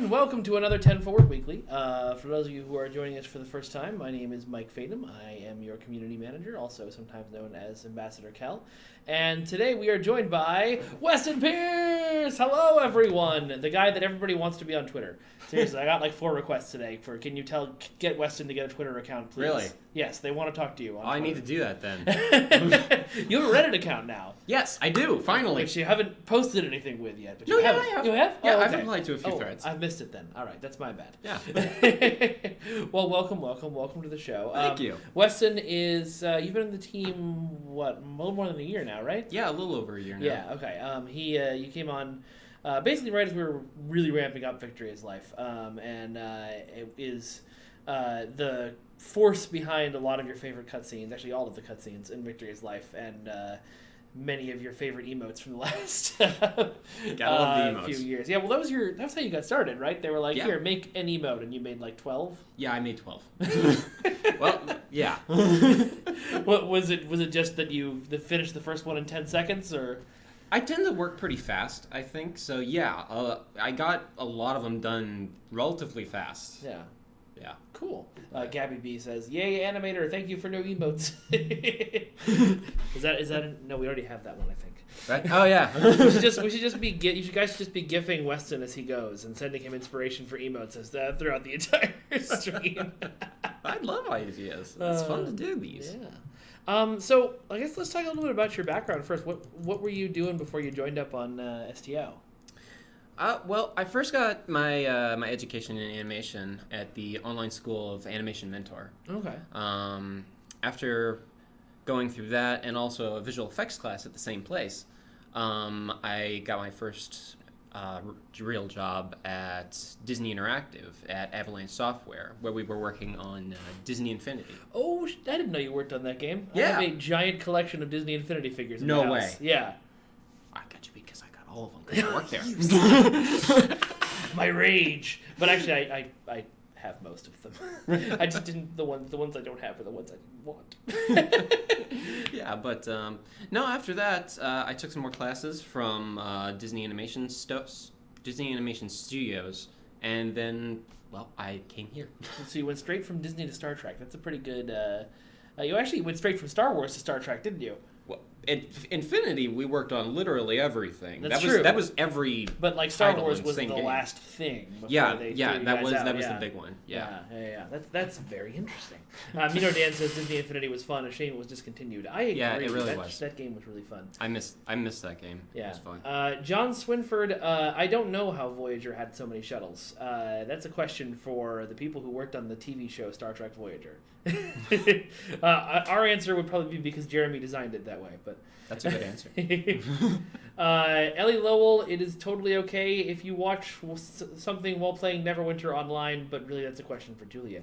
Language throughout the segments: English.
everyone. Welcome to another 10 Forward Weekly. For those of you who are joining us for the first time, my name is Mike Fadum. I am your community manager, also sometimes known as Ambassador Kel. And today we are joined by Weston Pierce! Hello, everyone! The guy that everybody wants to be on Twitter. Seriously, I got like 4 requests today for, can you get Weston to get a Twitter account, please? Really? Yes, they want to talk to you on Twitter. I need to do that then. You have a Reddit account now. Yes, I do, finally. Which you haven't posted anything with yet. But No, you yeah, have. I have. You have? Yeah, Oh, I've okay. replied to a few threads. I've missed it then. All right, that's my bad. Yeah. Well, welcome to the show. Thank you. Weston is, you've been in the team, what, a little more than a year now, right? Yeah, a little over a year now. Yeah, okay. You came on basically right as we were really ramping up Victory is Life. It is the force behind a lot of your favorite cutscenes, actually all of the cutscenes in Victory is Life, and many of your favorite emotes from the last few years. Yeah, well, that's how you got started, right? They were like, here, make an emote, and you made like 12? Yeah, I made 12. Well, yeah. What was it just that you finished the first one in 10 seconds, or? I tend to work pretty fast, I think. So, yeah, I got a lot of them done relatively fast. Yeah. Yeah. Cool. Gabby B says, "Yay, Animator! Thank you for no emotes." Is that? No, we already have that one, I think. Right? Oh yeah. we should just be. You guys should just be gifting Weston as he goes and sending him inspiration for emotes as throughout the entire stream. I love ideas. It's fun to do these. Yeah. So I guess let's talk a little bit about your background first. What were you doing before you joined up on STO? Well, I first got my my education in animation at the online school of Animation Mentor. Okay. After going through that and also a visual effects class at the same place, I got my first real job at Disney Interactive at Avalanche Software, where we were working on Disney Infinity. Oh, I didn't know you worked on that game. Yeah. I have a giant collection of Disney Infinity figures in my No house. way. Yeah. I got you because I got all of them because I work there. My rage. But actually, I have most of them. I just didn't. The ones I don't have are the ones I want. Yeah, but no. After that, I took some more classes from Disney Animation Studios, and then, well, I came here. So you went straight from Disney to Star Trek. That's a pretty good. You actually went straight from Star Wars to Star Trek, didn't you? Well, at Infinity, we worked on literally everything. That's true. That was every. But like Star Wars was the game. last thing. Yeah, that was the big one. Yeah. That's very interesting. Mino Dan says Disney Infinity was fun. A shame it was discontinued. I agree. Yeah, it really was. That game was really fun. I missed that game. Yeah. It was fun. John Swinford, I don't know how Voyager had so many shuttles. That's a question for the people who worked on the TV show Star Trek Voyager. Our answer would probably be because Jeremy designed it that way, but that's a good answer. Ellie Lowell, it is totally okay if you watch something while playing Neverwinter online, but really that's a question for Julia.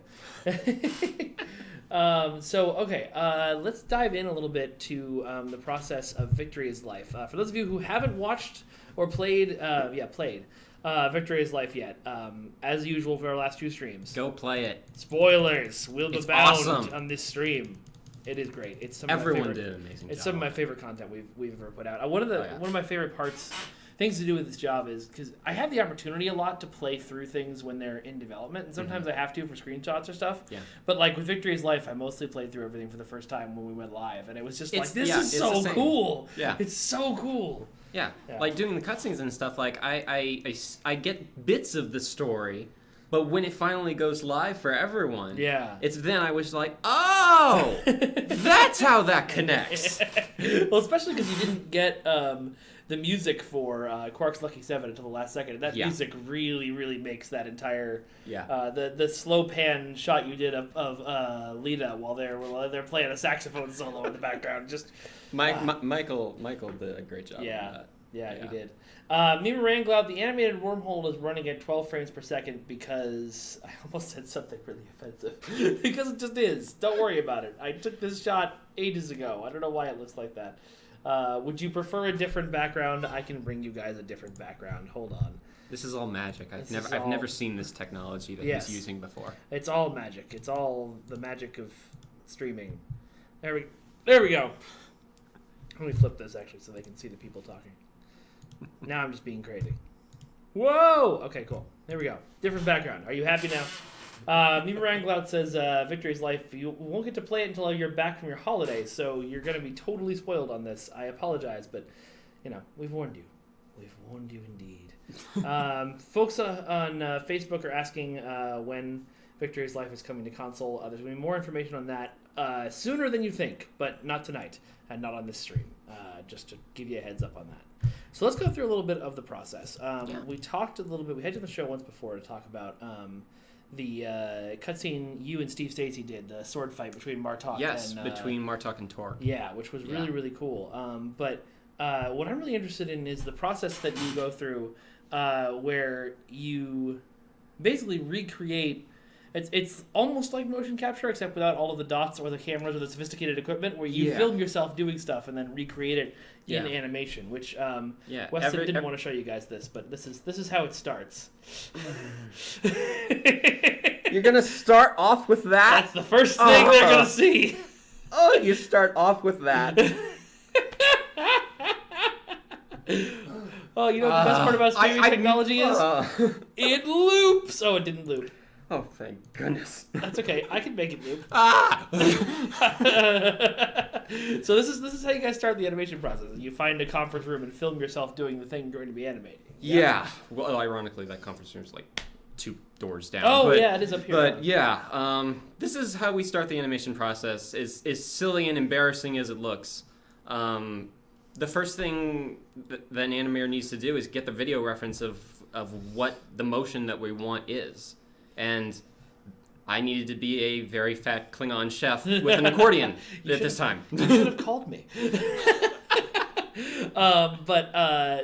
Let's dive in a little bit to the process of Victory is Life. For those of you who haven't watched or played Victory is Life yet, as usual for our last 2 streams. Go play it. Spoilers will abound awesome. on this stream. It is great. It's some Everyone of my favorite, did an amazing job. It's some of my favorite content we've ever put out. One of my favorite things to do with this job is because I have the opportunity a lot to play through things when they're in development, and sometimes I have to for screenshots or stuff. Yeah. But like with Victory is Life, I mostly played through everything for the first time when we went live, and it was just this is so cool. Yeah. It's so cool. Yeah. Like doing the cutscenes and stuff. Like I get bits of the story. But when it finally goes live for everyone, it's then I was like, oh, that's how that connects. Well, especially because you didn't get the music for Quark's Lucky 7 until the last second. And that music really, really makes that entire the slow pan shot you did of Lita while they're playing a saxophone solo in the background. Just Michael did a great job. Yeah, he did. Mima Ranglow, the animated wormhole is running at 12 frames per second because I almost said something really offensive. Because it just is. Don't worry about it. I took this shot ages ago. I don't know why it looks like that. Would you prefer a different background? I can bring you guys a different background. Hold on. This is all magic. I've never seen this technology that he's using before. It's all magic. It's all the magic of streaming. There we go. Let me flip this actually so they can see the people talking. Now I'm just being crazy. Whoa! Okay, cool. There we go. Different background. Are you happy now? Mima Ranglout says, Victory's Life, you won't get to play it until you're back from your holiday, so you're going to be totally spoiled on this. I apologize, but, we've warned you. We've warned you indeed. Folks on Facebook are asking when Victory's Life is coming to console. There's going to be more information on that sooner than you think, but not tonight, and not on this stream, just to give you a heads up on that. So let's go through a little bit of the process. We talked a little bit, we had to the show once before to talk about the cutscene you and Steve Stacy did, the sword fight between Martok and... between Martok and Tor. Yeah, which was really, really cool. But what I'm really interested in is the process that you go through where you basically recreate... It's almost like motion capture, except without all of the dots or the cameras or the sophisticated equipment, where you film yourself doing stuff and then recreate it in animation. Which Weston didn't want to show you guys this, but this is how it starts. You're gonna start off with that? That's the first thing they're gonna see. Oh, you start off with that. Oh, you know what the best part about streaming technology is? It loops. Oh, it didn't loop. Oh, thank goodness. That's okay. I can make it loop. So this is how you guys start the animation process. You find a conference room and film yourself doing the thing you're going to be animating. Yeah. Well, ironically, that conference room's like 2 doors down. Oh, yeah, it is up here. But yeah, this is how we start the animation process. As silly and embarrassing as it looks. The first thing that an animator needs to do is get the video reference of what the motion that we want is. And I needed to be a very fat Klingon chef with an accordion at this time. You should have called me.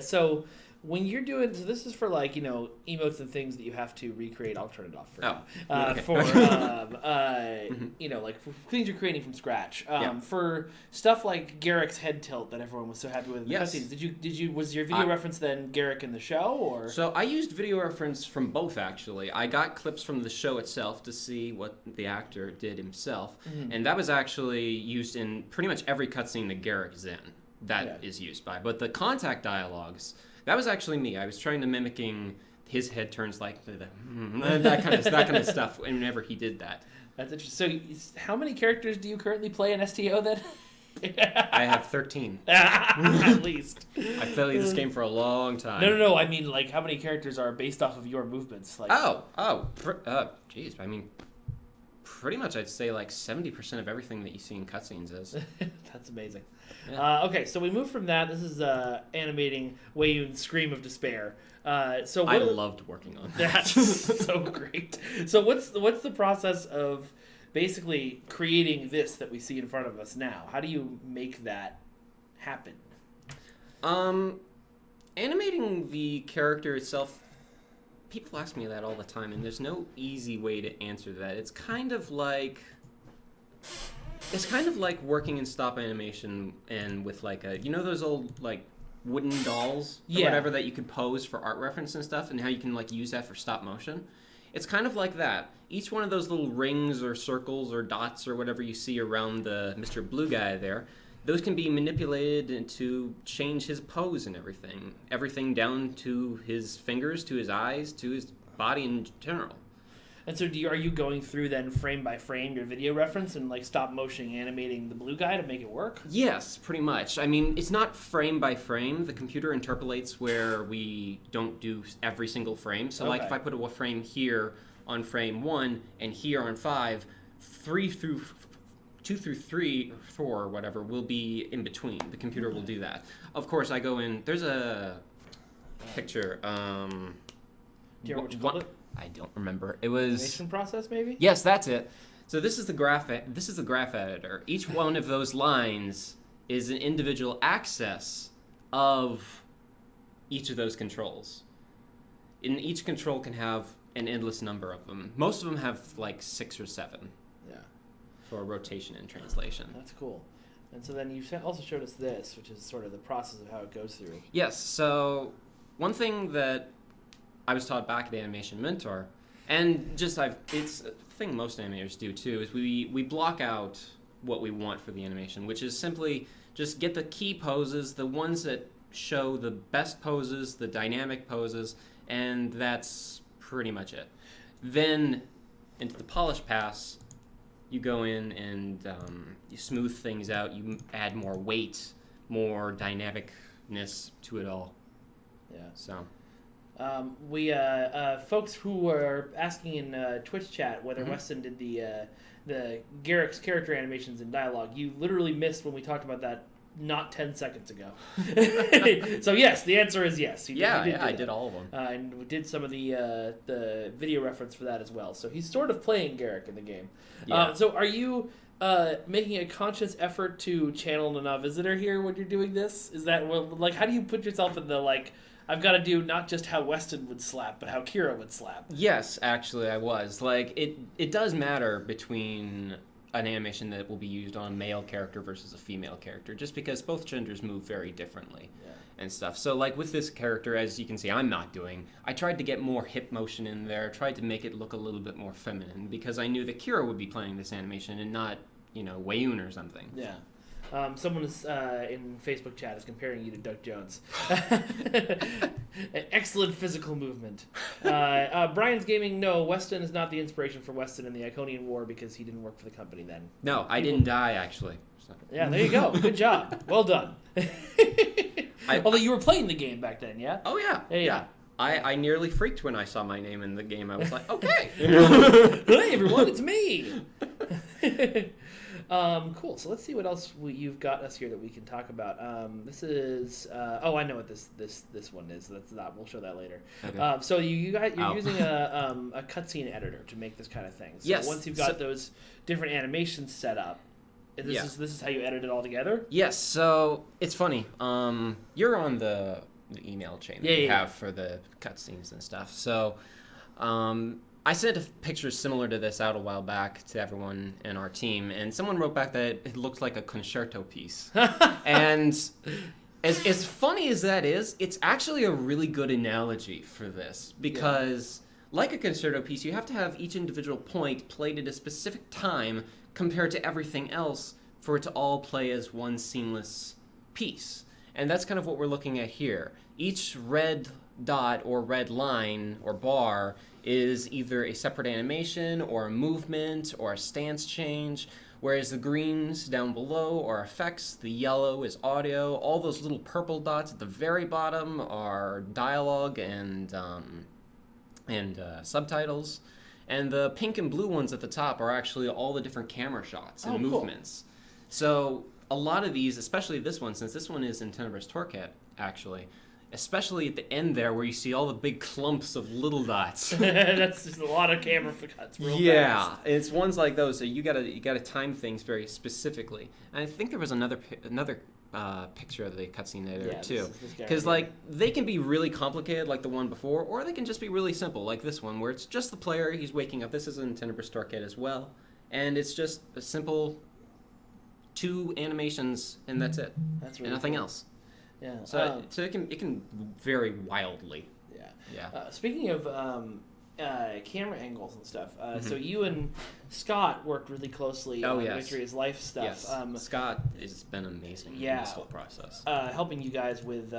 So when you're doing, so this is for like, emotes and things that you have to recreate. I'll turn it off for now. Okay. For, like for things you're creating from scratch. For stuff like Garrick's head tilt that everyone was so happy with in the cutscenes. Was your video reference then Garrick in the show, or? So I used video reference from both, actually. I got clips from the show itself to see what the actor did himself. Mm-hmm. And that was actually used in pretty much every cutscene that Garrick is in. That is used by. But the contact dialogues, that was actually me. I was trying to mimicking his head turns like that kind of stuff whenever he did that. That's interesting. So how many characters do you currently play in STO then? I have 13. At least. I played this game for a long time. No. I mean, like, how many characters are based off of your movements? Like, geez. I mean, pretty much I'd say like 70% of everything that you see in cutscenes is. That's amazing. Yeah. Okay, so we move from that. This is animating Wei-Yun's Scream of Despair. I loved working on that. That's so great. So what's the process of basically creating this that we see in front of us now? How do you make that happen? Animating the character itself, people ask me that all the time, and there's no easy way to answer that. It's kind of like working in stop animation and with like those old like wooden dolls or whatever that you could pose for art reference and stuff, and how you can like use that for stop motion. It's kind of like that. Each one of those little rings or circles or dots or whatever you see around the Mr. Blue guy there, those can be manipulated to change his pose and everything. Everything down to his fingers, to his eyes, to his body in general. And so are you going through then frame by frame your video reference and like stop motion animating the blue guy to make it work? Yes, pretty much. I mean, it's not frame by frame. The computer interpolates where we don't do every single frame. So like if I put a frame here on frame 1 and here on 5, 2 through 3 or 4 or whatever will be in between. The computer will do that. Of course, I go in. There's a picture. Do you remember what you called it? I don't remember. It was animation process, maybe? Yes, that's it. So this is the graph editor. Each one of those lines is an individual access of each of those controls. And each control can have an endless number of them. Most of them have like 6 or 7. Yeah. For rotation and translation. That's cool. And so then you also showed us this, which is sort of the process of how it goes through. Yes. So one thing that I was taught back at Animation Mentor, and it's a thing most animators do too, is we block out what we want for the animation, which is simply just get the key poses, the ones that show the best poses, the dynamic poses, and that's pretty much it. Then into the polish pass, you go in and you smooth things out. You add more weight, more dynamicness to it all. Yeah. So. We folks who were asking in Twitch chat whether Weston did the Garrick's character animations and dialogue. You literally missed when we talked about that not 10 seconds ago. So yes, the answer is yes. He did I did all of them. and we did some of the video reference for that as well. So he's sort of playing Garrick in the game. Yeah. So are you making a conscious effort to channel a visitor here when you're doing this? Is that like how do you put yourself in the like? I've got to do not just how Weston would slap, but how Kira would slap. Yes, actually, I was. Like, it does matter between an animation that will be used on a male character versus a female character, just because both genders move very differently and stuff. So, like, with this character, as you can see, I'm not doing, I tried to get more hip motion in there, tried to make it look a little bit more feminine, because I knew that Kira would be playing this animation and not, Wayun or something. Yeah. Someone is, in Facebook chat is comparing you to Doug Jones. Excellent physical movement. Brian's Gaming, no, Weston is not the inspiration for Weston in the Iconian War because he didn't work for the company then. No, I didn't die, actually. So. Yeah, there you go. Good job. Well done. Although you were playing the game back then, yeah? Oh, yeah. Yeah. I nearly freaked when I saw my name in the game. I was like, okay. Hey, everyone, it's me. Cool. So let's see what else you've got us here that we can talk about. This is I know what this one is. That's not. We'll show that later. Okay. So you're using a cutscene editor to make this kind of thing. So yes. Once you've got those different animations set up, this is how you edit it all together. Yes. So it's funny. You're on the email chain that we have for the cutscenes and stuff. So. I sent pictures similar to this out a while back to everyone in our team, and someone wrote back that it looked like a concerto piece. And as funny as that is, it's actually a really good analogy for this, because like a concerto piece, you have to have each individual point played at a specific time compared to everything else for it to all play as one seamless piece. And that's kind of what we're looking at here. Each red dot or red line or bar is either a separate animation or a movement or a stance change, whereas the greens down below are effects, the yellow is audio, all those little purple dots at the very bottom are dialogue and subtitles, and the pink and blue ones at the top are actually all the different camera shots and movements. Cool. So a lot of these, especially this one, since this one is in Tenebrous Torquet, actually, especially at the end there where you see all the big clumps of little dots. That's just a lot of camera cuts real fast. It's ones like those, so you gotta time things very specifically. And I think there was another picture of the cutscene there too, because like they can be really complicated like the one before, or they can just be really simple like this one where it's just the player, he's waking up. This is in Tenebrous Torquet as well, and it's just a simple 2 animations and that's it. That's really and nothing else. Yeah. So it can vary wildly. Yeah. Speaking of camera angles and stuff, so you and Scott worked really closely on Victory is Life stuff. Yes. Scott has been amazing in this whole process. Helping you guys with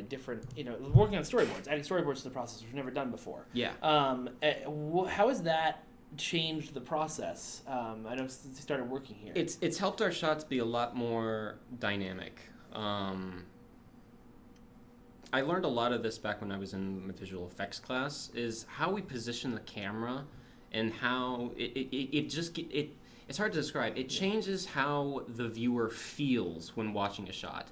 different, working on storyboards, adding storyboards to the process, which we've never done before. Yeah. How has that changed the process? I know since you started working here. It's helped our shots be a lot more dynamic. I learned a lot of this back when I was in my visual effects class, is how we position the camera and how it's hard to describe. It changes how the viewer feels when watching a shot.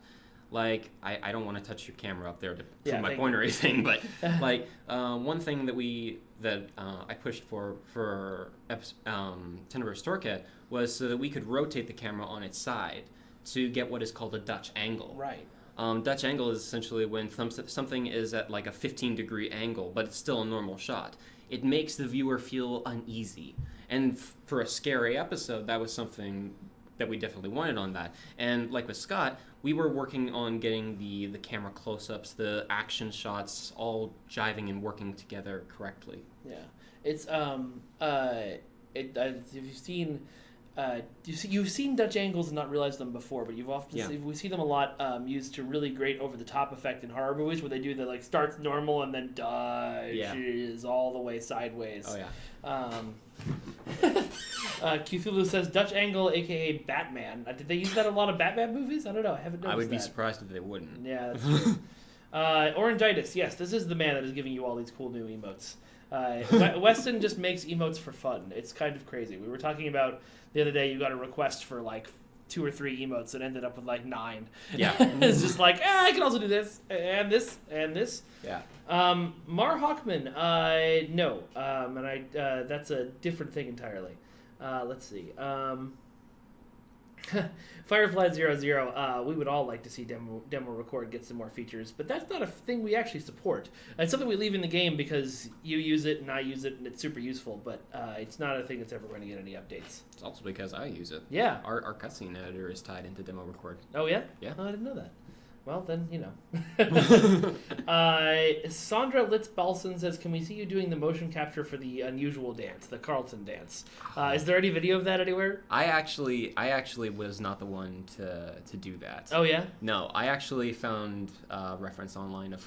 Like, I don't want to touch your camera up there to prove my point or anything, but like one thing that I pushed for Tenebrous Torquet was so that we could rotate the camera on its side to get what is called a Dutch angle. Right. Dutch angle is essentially when something is at like a 15-degree angle, but it's still a normal shot. It makes the viewer feel uneasy. And for a scary episode, that was something that we definitely wanted on that. And like with Scott, we were working on getting the camera close-ups, the action shots, all jiving and working together correctly. Yeah. It's, if you've seen you've seen Dutch angles and not realized them before, but you've often we see them a lot used to really great over the top effect in horror movies where they do the like starts normal and then dodges all the way sideways. Oh yeah. Cthulhu says Dutch angle, aka Batman. Did they use that in a lot of Batman movies? I don't know. I haven't noticed. I would be that. surprised if they wouldn't. Yeah, that's true. Orangitis, yes, this is the man that is giving you all these cool new emotes. Weston just makes emotes for fun. It's kind of crazy. We were talking about the other day, you got a request for like 2 or 3 emotes and ended up with like 9. Yeah. It's just like, I can also do this, and this, and this. Yeah. Mar Hockman, no. And that's a different thing entirely. Let's see. Firefly00, we would all like to see demo record get some more features, but that's not a thing we actually support. It's something we leave in the game because you use it and I use it and it's super useful, but it's not a thing that's ever going to get any updates. It's also because I use it. Yeah. Our cutscene editor is tied into demo record. Oh, yeah? Yeah. Oh, I didn't know that. Well, then, you know. Sandra Litz-Balson says, can we see you doing the motion capture for the unusual dance, the Carlton dance? Is there any video of that anywhere? I actually was not the one to do that. Oh, yeah? No, I actually found a reference online of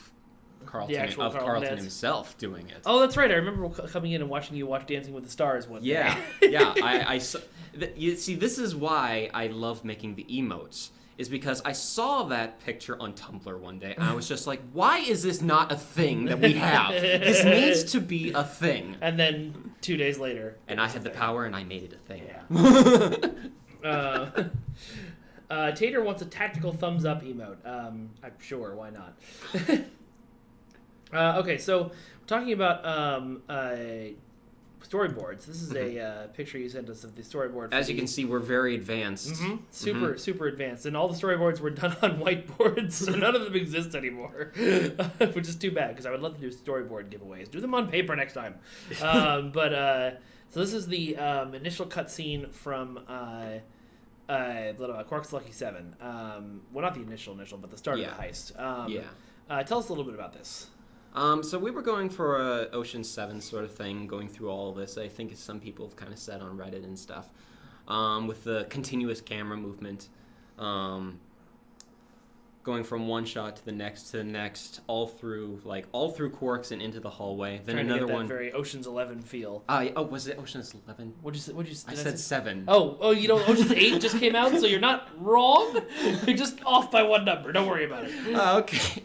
Carlton Carlton himself doing it. Oh, that's right. I remember coming in and watching you watch Dancing with the Stars one day. Yeah. You see, this is why I love making the emotes. Is because I saw that picture on Tumblr one day, and I was just like, why is this not a thing that we have? This needs to be a thing. And then 2 days later... And I had the power, and I made it a thing. Yeah. Tater wants a tactical thumbs up emote. I'm sure, why not? Okay, so talking about storyboards. This is a picture you sent us of the storyboard. As you can see, we're very advanced. Super advanced. And all the storyboards were done on whiteboards, so none of them exist anymore, which is too bad, because I would love to do storyboard giveaways. Do them on paper next time. So this is the initial cutscene from Quark's Lucky 7. Well, not the initial, but the start of the heist. Tell us a little bit about this. So we were going for a Ocean 7 sort of thing, going through all of this. I think some people have kind of said on Reddit and stuff, with the continuous camera movement, going from one shot to the next, all through Quarks and into the hallway. Then Trying another to get that one. very Ocean's 11 feel. Was it Ocean's 11? I said 7. Oh, you know, Ocean's 8 just came out, so you're not wrong. You're just off by one number. Don't worry about it. Okay.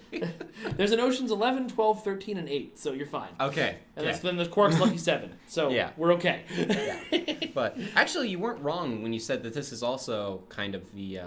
There's an Ocean's 11, 12, 13, and 8, so you're fine. Okay. And then there's Quark's Lucky 7, so we're okay. But actually, you weren't wrong when you said that this is also kind of the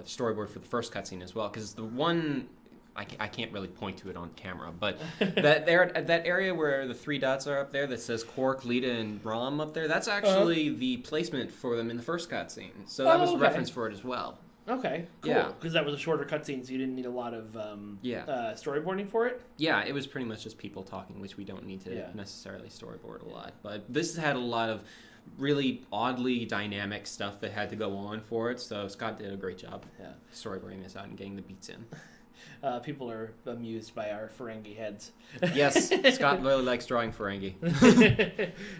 storyboard for the first cutscene as well, because the one I can't really point to it on camera, but that area where the 3 dots are up there that says Quark, Lita, and Rom up there, that's actually the placement for them in the first cutscene. So that was a reference for it as well. Okay, cool. Yeah. Because that was a shorter cutscene, so you didn't need a lot of storyboarding for it? Yeah, it was pretty much just people talking, which we don't need to necessarily storyboard a lot. But this had a lot of really oddly dynamic stuff that had to go on for it, so Scott did a great job storyboarding this out and getting the beats in. People are amused by our Ferengi heads. Yes, Scott really likes drawing Ferengi.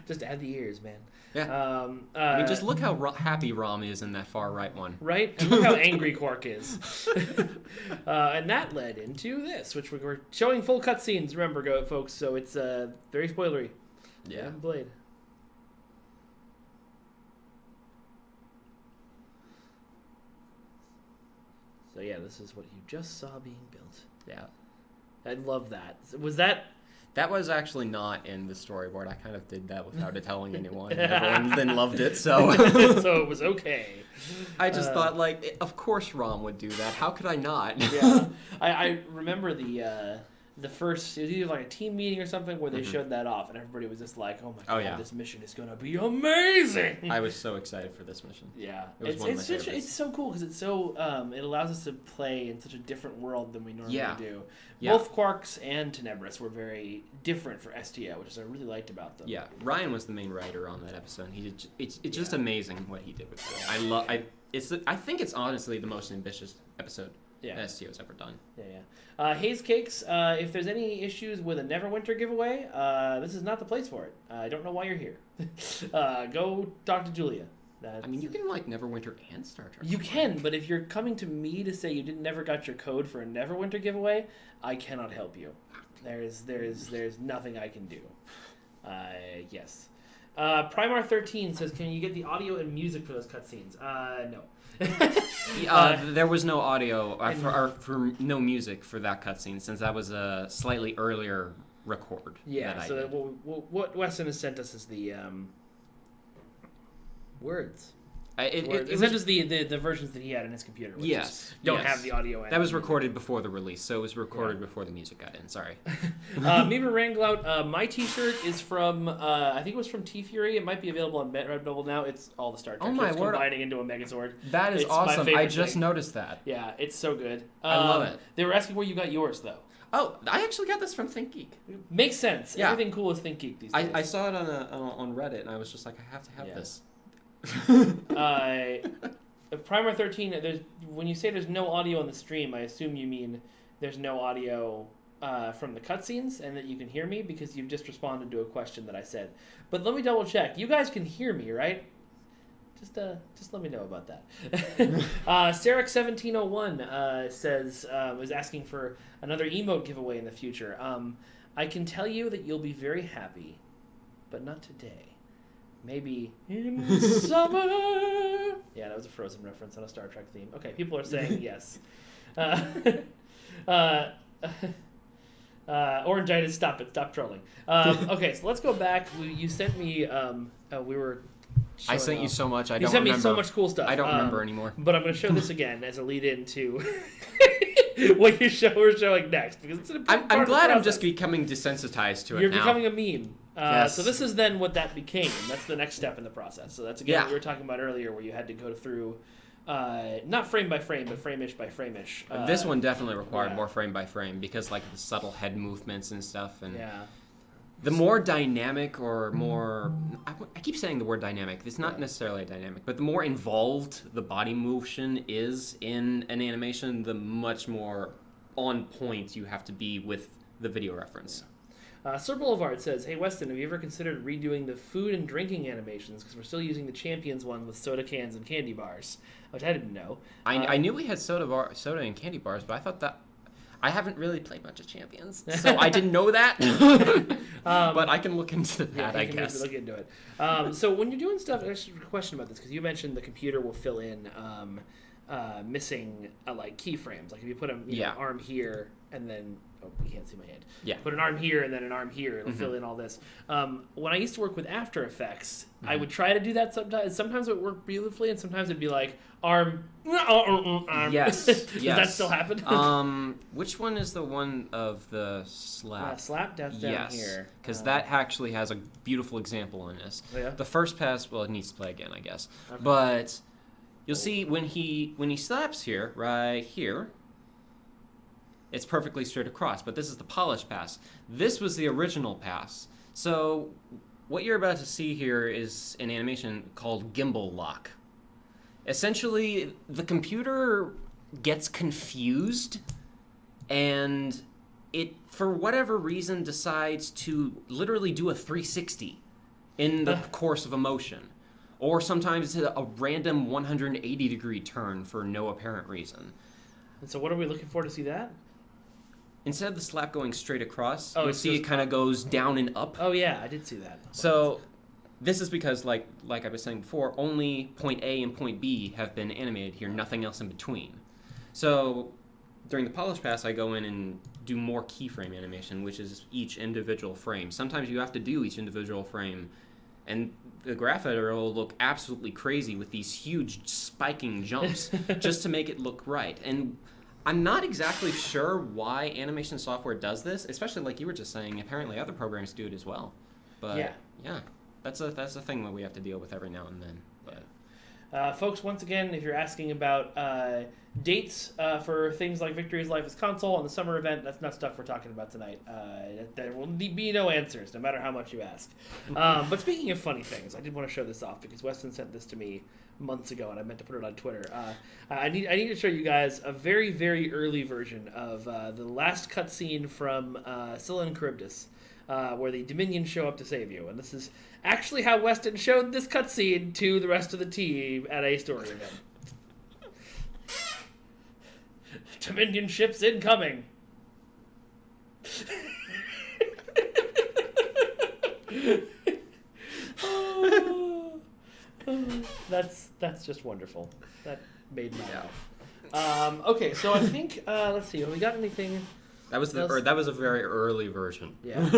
Just add the ears, man. Yeah. I mean, just look how happy Rom is in that far right one. Right? And look how angry Quark is. And that led into this, which we're showing full cutscenes, remember, folks, so it's very spoilery. Yeah. Blade. So yeah, this is what you just saw being built. Yeah. I love that. Was that... That was actually not in the storyboard. I kind of did that without it telling anyone. Everyone then loved it, so... So it was okay. I just thought, of course Rom would do that. How could I not? Yeah. I remember the first, it was either like a team meeting or something where they showed that off, and everybody was just like, oh my god, this mission is going to be amazing! I was so excited for this mission. Yeah. It was one of my favorites. It's so cool because it's so, it allows us to play in such a different world than we normally do. Yeah. Both Quarks and Tenebris were very different for STO, which is what I really liked about them. Yeah, Ryan was the main writer on that episode. It's just amazing what he did with it. I think it's honestly the most ambitious episode that STO's ever done. Yeah. Haze Cakes, if there's any issues with a Neverwinter giveaway, this is not the place for it. I don't know why you're here. Go talk to Julia. That's... I mean, you can like Neverwinter and Star Trek. You can, but if you're coming to me to say you never got your code for a Neverwinter giveaway, I cannot help you. There's nothing I can do. Yes. Primar13 says, can you get the audio and music for those cutscenes? No. There was no audio for no music for that cutscene, since that was a slightly earlier record. Yeah, so what Weston has sent us is the words. It sent us the versions that he had in his computer, which don't have the audio. That was recorded before the release, so it was recorded before the music got in. Sorry. Mima Ranglout, my T-shirt is from I think it was from T-Fury. It might be available on Redbubble now. It's all the Star Trek combining into a Megazord. That is awesome. I just noticed that. Yeah, it's so good. I love it. They were asking where you got yours though. Oh, I actually got this from ThinkGeek. Makes sense. Yeah. Everything cool is ThinkGeek these days. I saw it on Reddit, and I was just like, I have to have this. Primer 13. When you say there's no audio on the stream, I assume you mean there's no audio from the cutscenes, and that you can hear me because you've just responded to a question that I said. But let me double check. You guys can hear me, right? Just let me know about that. Sarek1701 says was asking for another emote giveaway in the future. I can tell you that you'll be very happy, but not today. Maybe in summer. Yeah, that was a Frozen reference on a Star Trek theme. Okay, people are saying yes. Orangitis, stop it. Stop trolling. Okay, so let's go back. You sent me... we were... I sent you so much. I don't remember. You sent me so much cool stuff. I don't remember anymore. But I'm going to show this again as a lead-in to what we're showing next. Because it's an important I'm glad I'm just becoming desensitized to it now. You're becoming a meme. Yes. So this is then what that became. That's the next step in the process. So that's, again, what we were talking about earlier, where you had to go through, not frame by frame, but frame-ish by frame-ish. This one definitely required more frame by frame, because like the subtle head movements and stuff. And the more dynamic or more... I keep saying the word dynamic. It's not necessarily a dynamic, but the more involved the body motion is in an animation, the much more on point you have to be with the video reference. Sir Boulevard says, hey, Weston, have you ever considered redoing the food and drinking animations? Because we're still using the Champions one with soda cans and candy bars, which I didn't know. I knew we had soda and candy bars, but I thought that... I haven't really played much of Champions, so I didn't know that. But I can look into that, I guess. Look into it. So when you're doing stuff, I should question about this, because you mentioned the computer will fill in missing like keyframes. Like if you put an arm here and then... Oh, you can't see my hand. Yeah. Put an arm here and then an arm here. It'll fill in all this. When I used to work with After Effects, I would try to do that sometimes. Sometimes it would work beautifully, and sometimes it'd be like, arm. Yes. Does that still happen? Which one is the one of the slap? Slap, that's down here. Because that actually has a beautiful example in this. Oh, yeah? The first pass, well, it needs to play again, I guess. Okay. But you'll see when he slaps here, right here, it's perfectly straight across, but this is the polished pass. This was the original pass. So what you're about to see here is an animation called Gimbal Lock. Essentially, the computer gets confused, and it, for whatever reason, decides to literally do a 360 in the course of a motion. Or sometimes it's a random 180-degree turn for no apparent reason. And so what are we looking for to see that? Instead of the slap going straight across, you'll see it kind of goes down and up. Oh, yeah, I did see that. So this is because, like I was saying before, only point A and point B have been animated here, nothing else in between. So during the polish pass, I go in and do more keyframe animation, which is each individual frame. Sometimes you have to do each individual frame, and the graph editor will look absolutely crazy with these huge spiking jumps just to make it look right. And I'm not exactly sure why animation software does this, especially like you were just saying, apparently other programs do it as well. But yeah, that's a thing that we have to deal with every now and then. But folks, once again, if you're asking about dates for things like Victory's Life is Console and the summer event, that's not stuff we're talking about tonight. There will be no answers, no matter how much you ask. But speaking of funny things, I did want to show this off because Weston sent this to me months ago, and I meant to put it on Twitter. I need to show you guys a very, very early version of the last cutscene from Scylla and Charybdis. where the Dominion show up to save you. And this is actually how Weston showed this cutscene to the rest of the team at a story event. Dominion ships incoming. That's just wonderful. That made my laugh. Okay, so I think let's see. Have we got anything? That was that was a very early version. Yeah.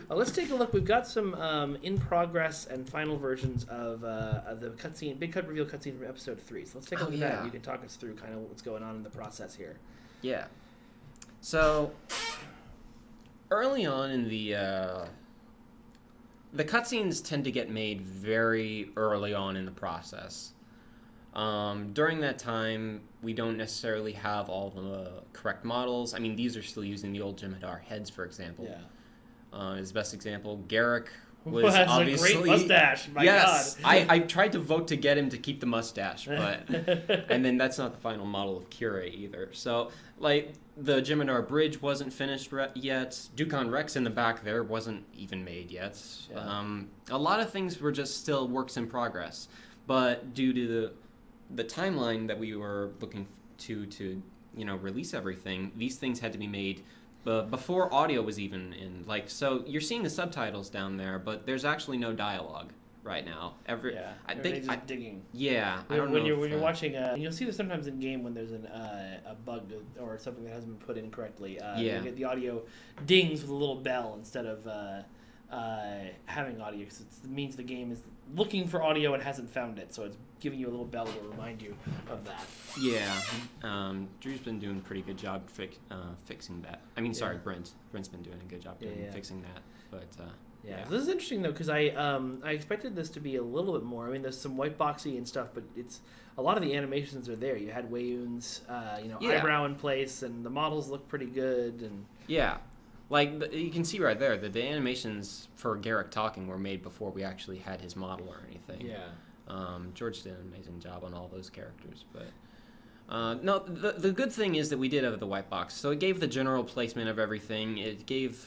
Let's take a look. We've got some in progress and final versions of the cutscene, big cut reveal cutscene from episode 3. So let's take a look at that. You can talk us through kind of what's going on in the process here. Yeah. So early on in the cutscenes tend to get made very early on in the process. During that time, we don't necessarily have all the correct models. I mean, these are still using the old Jem'Hadar heads, for example. Yeah. As best example, Garrick was well, that's obviously a great mustache. My yes, God. I tried to vote to get him to keep the mustache, but and then that's not the final model of Kira either. So, like, the Jem'Hadar bridge wasn't finished yet. Dukon Rex in the back there wasn't even made yet. Yeah. A lot of things were just still works in progress, but due to the timeline that we were looking to release everything, these things had to be made before audio was even in. Like, so you're seeing the subtitles down there, but there's actually no dialogue right now. I think digging. Yeah, I don't when know you're watching, and you'll see this sometimes in game when there's a bug or something that hasn't been put in correctly. You get the audio dings with a little bell instead of having audio, because it means the game is looking for audio and hasn't found it, so it's giving you a little bell to remind you of that. Yeah, Drew's been doing a pretty good job fixing that. I mean, sorry, Brent's been doing a good job fixing that, but yeah. So this is interesting though, because I expected this to be a little bit more. I mean, there's some white boxy and stuff, but it's a lot of the animations are there. You had Wayun's eyebrow in place, and the models look pretty good, and yeah. Like, you can see right there that the animations for Garrick talking were made before we actually had his model or anything. Yeah. George did an amazing job on all those characters. But no, the good thing is that we did have the white box. So it gave the general placement of everything. It gave,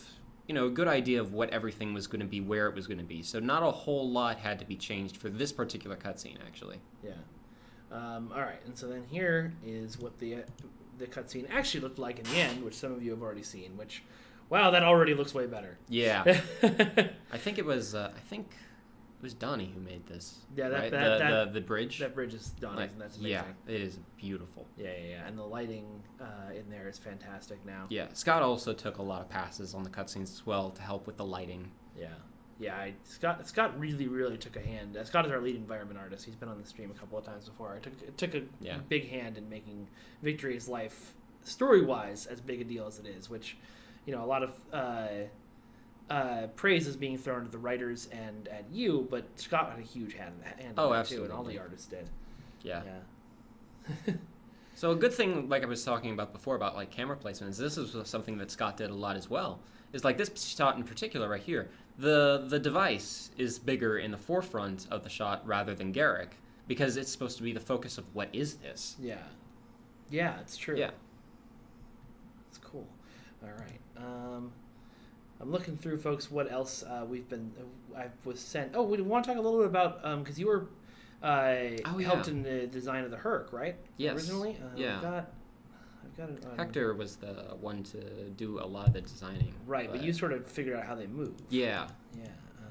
a good idea of what everything was going to be, where it was going to be. So not a whole lot had to be changed for this particular cutscene, actually. Yeah. All right, and so then here is what the cutscene actually looked like in the end, which some of you have already seen, which... Wow, that already looks way better. Yeah. I think it was Donnie who made this. Yeah, right? The bridge. That bridge is Donnie's, and that's amazing. Yeah, it is beautiful. Yeah. And the lighting in there is fantastic now. Yeah, Scott also took a lot of passes on the cutscenes as well to help with the lighting. Yeah. Scott really took a hand. Scott is our lead environment artist. He's been on the stream a couple of times before. It took a big hand in making Victory's Life story-wise as big a deal as it is, which... a lot of praise is being thrown at the writers and at you, but Scott had a huge hand in that absolutely. too, and all the artists did. Yeah. So a good thing, like I was talking about before, about like camera placement, is this is something that Scott did a lot as well. Is like this shot in particular right here. The device is bigger in the forefront of the shot rather than Garrick, because it's supposed to be the focus of what is this. Yeah, it's true. Yeah. It's cool. All right. I'm looking through, folks, what else I was sent. Oh, we want to talk a little bit about, because you were helped in the design of the Herc, right? Yes. Originally? Yeah. I've got it. Hector was the one to do a lot of the designing. Right, but you sort of figured out how they move. Yeah.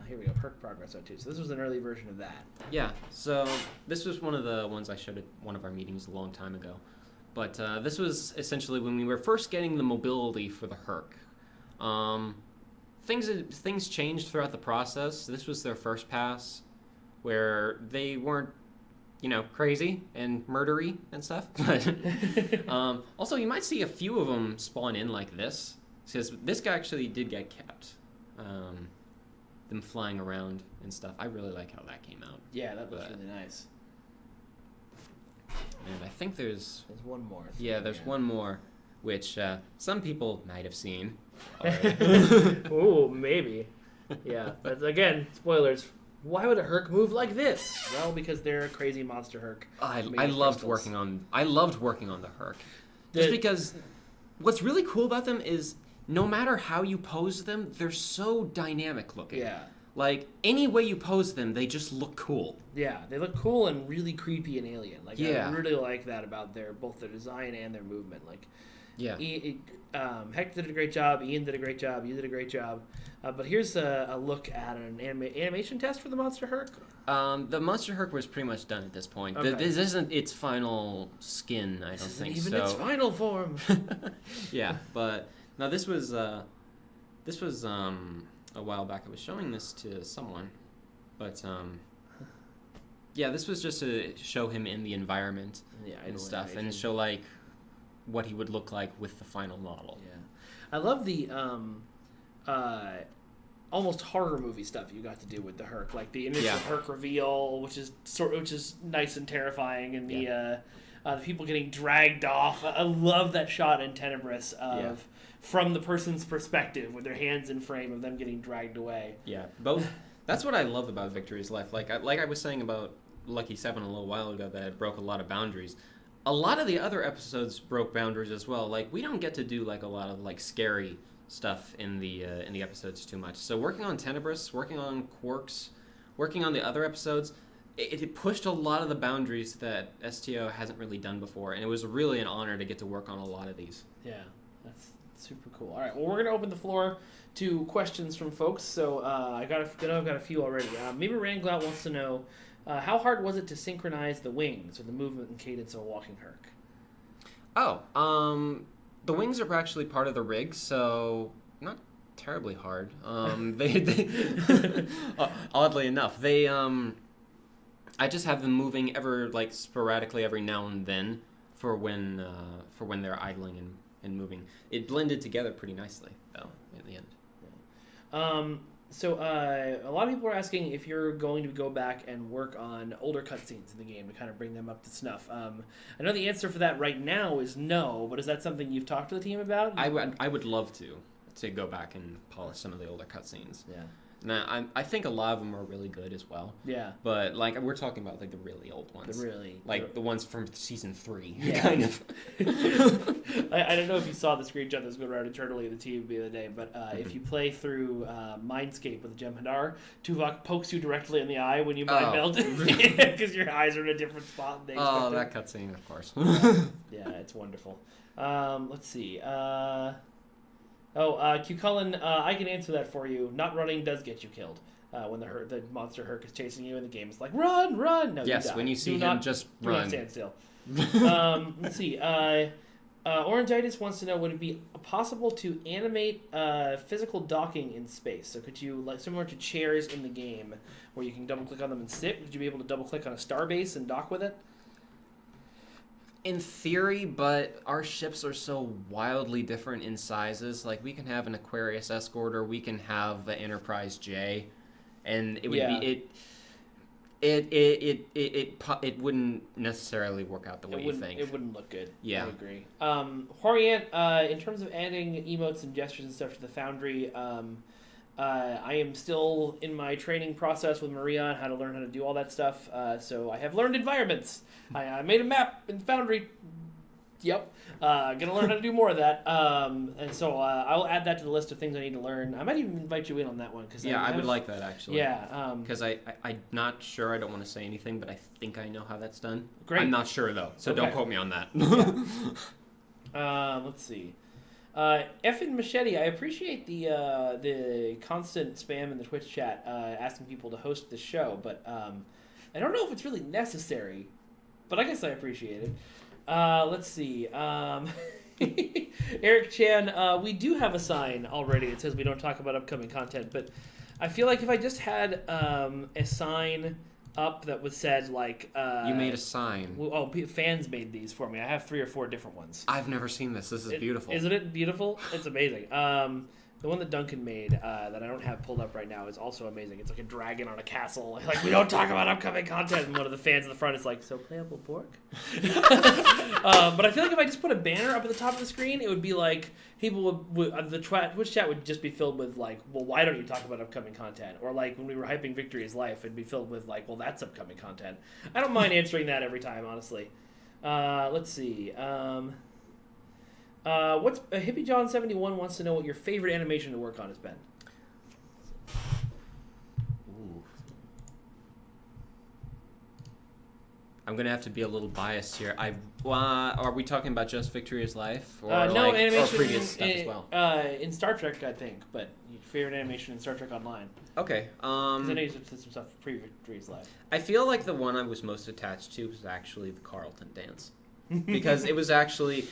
Here we go, Herc Progress 02. So this was an early version of that. Yeah, so this was one of the ones I showed at one of our meetings a long time ago. But this was essentially when we were first getting the mobility for the Herc. Things changed throughout the process. This was their first pass, where they weren't, crazy and murdery and stuff. But also, you might see a few of them spawn in like this, because this guy actually did get kept. Them flying around and stuff. I really like how that came out. Yeah, that was really nice. And I think there's one more. Yeah, there's one more, which some people might have seen. Oh, maybe. Yeah, but again, spoilers. Why would a Herc move like this? Well, because they're a crazy monster Herc. I loved working on the Herc, just because what's really cool about them is no matter how you pose them, they're so dynamic looking. Yeah. Like, any way you pose them, they just look cool. Yeah, they look cool and really creepy and alien. Like, Yeah. I really like that about both their design and their movement. Like, Yeah. Hector did a great job. Ian did a great job. You did a great job. But here's a look at an animation test for the Monster Herc. The Monster Herc was pretty much done at this point. Okay. This isn't its final skin, I don't think so. Even its final form. Yeah, but no, this was a while back. I was showing this to someone, but yeah, this was just to show him in the environment and stuff, and show like what he would look like with the final model. Yeah, I love the almost horror movie stuff you got to do with the Herc, like the initial Herc reveal, which is nice and terrifying, and the people getting dragged off. I love that shot in Tenebris of from the person's perspective with their hands in frame of them getting dragged away. Yeah, both. That's what I love about Victory's Life. Like I was saying about Lucky 7 a little while ago, that it broke a lot of boundaries. A lot of the other episodes broke boundaries as well. Like, we don't get to do like a lot of like scary stuff in the episodes too much. So working on Tenebris, working on Quarks, working on the other episodes, it pushed a lot of the boundaries that STO hasn't really done before, and it was really an honor to get to work on a lot of these. Yeah, that's super cool. All right, well, we're gonna open the floor to questions from folks. So I've got a few already. Maybe Ranglout wants to know, how hard was it to synchronize the wings or the movement and cadence of a walking Herc? The wings are actually part of the rig, so not terribly hard. Oddly enough, I just have them moving like sporadically every now and then for when they're idling and moving. It blended together pretty nicely though in the end. So a lot of people are asking if you're going to go back and work on older cutscenes in the game to kind of bring them up to snuff. I know the answer for that right now is no, but is that something you've talked to the team about? I would love to go back and polish some of the older cutscenes. Yeah. Now, I think a lot of them are really good as well. Yeah. But, like, we're talking about, like, the really old ones. The ones from Season 3, kind of. I don't know if you saw the screenshot that was going around internally of the team the other day, but if you play through Mindscape with Jem'Hadar, Tuvok pokes you directly in the eye when you mind meld because your eyes are in a different spot than they expected. Oh, that cutscene, of course. Yeah, it's wonderful. Let's see. Q Cullen, I can answer that for you. Not running does get you killed. When the Monster Herc is chasing you in the game, it's like, run! No, yes, you die. when you see him, just do run. not stand still. Let's see. Orangitis wants to know, would it be possible to animate physical docking in space? So could you, like similar to chairs in the game, where you can double-click on them and sit, would you be able to double-click on a starbase and dock with it? In theory, but our ships are so wildly different in sizes. Like, we can have an Aquarius Escorter, we can have the Enterprise J, and it would be it wouldn't necessarily work out the way you think. It wouldn't look good. Yeah, I agree. Horiant, in terms of adding emotes and gestures and stuff to the Foundry, I am still in my training process with Maria on how to learn how to do all that stuff. So I have learned environments. I made a map in Foundry. Yep. Gonna learn how to do more of that. And so I'll add that to the list of things I need to learn. I might even invite you in on that one. I would like that, actually. Yeah. Because I'm not sure. I don't want to say anything, but I think I know how that's done. Great. I'm not sure, though, so don't quote me on that. Yeah. Let's see. Effin Machete, I appreciate the constant spam in the Twitch chat asking people to host the show, but I don't know if it's really necessary, but I guess I appreciate it. Let's see. Eric Chan, we do have a sign already that says we don't talk about upcoming content, but I feel like if I just had a sign up that was said like you made a sign. Fans made these for me. I have 3 or 4 different ones. I've never seen this. This is beautiful. Isn't it beautiful? It's amazing. The one that Duncan made that I don't have pulled up right now is also amazing. It's like a dragon on a castle. Like, we don't talk about upcoming content. And one of the fans in the front is like, so playable pork? But I feel like if I just put a banner up at the top of the screen, it would be like, people would the Twitch chat would just be filled with like, well, why don't you talk about upcoming content? Or like when we were hyping Victory's Life, it'd be filled with like, well, that's upcoming content. I don't mind answering that every time, honestly. Let's see. What's Hippie John 71 wants to know what your favorite animation to work on has been. Ooh. I'm gonna have to be a little biased here. Are we talking about just Victoria's Life, or no, or animation previous stuff as well? In Star Trek, I think, but your favorite animation in Star Trek Online. Okay. 'Cause I know you did some stuff pre-Victoria's Life. I feel like the one I was most attached to was actually the Carlton dance, because it was actually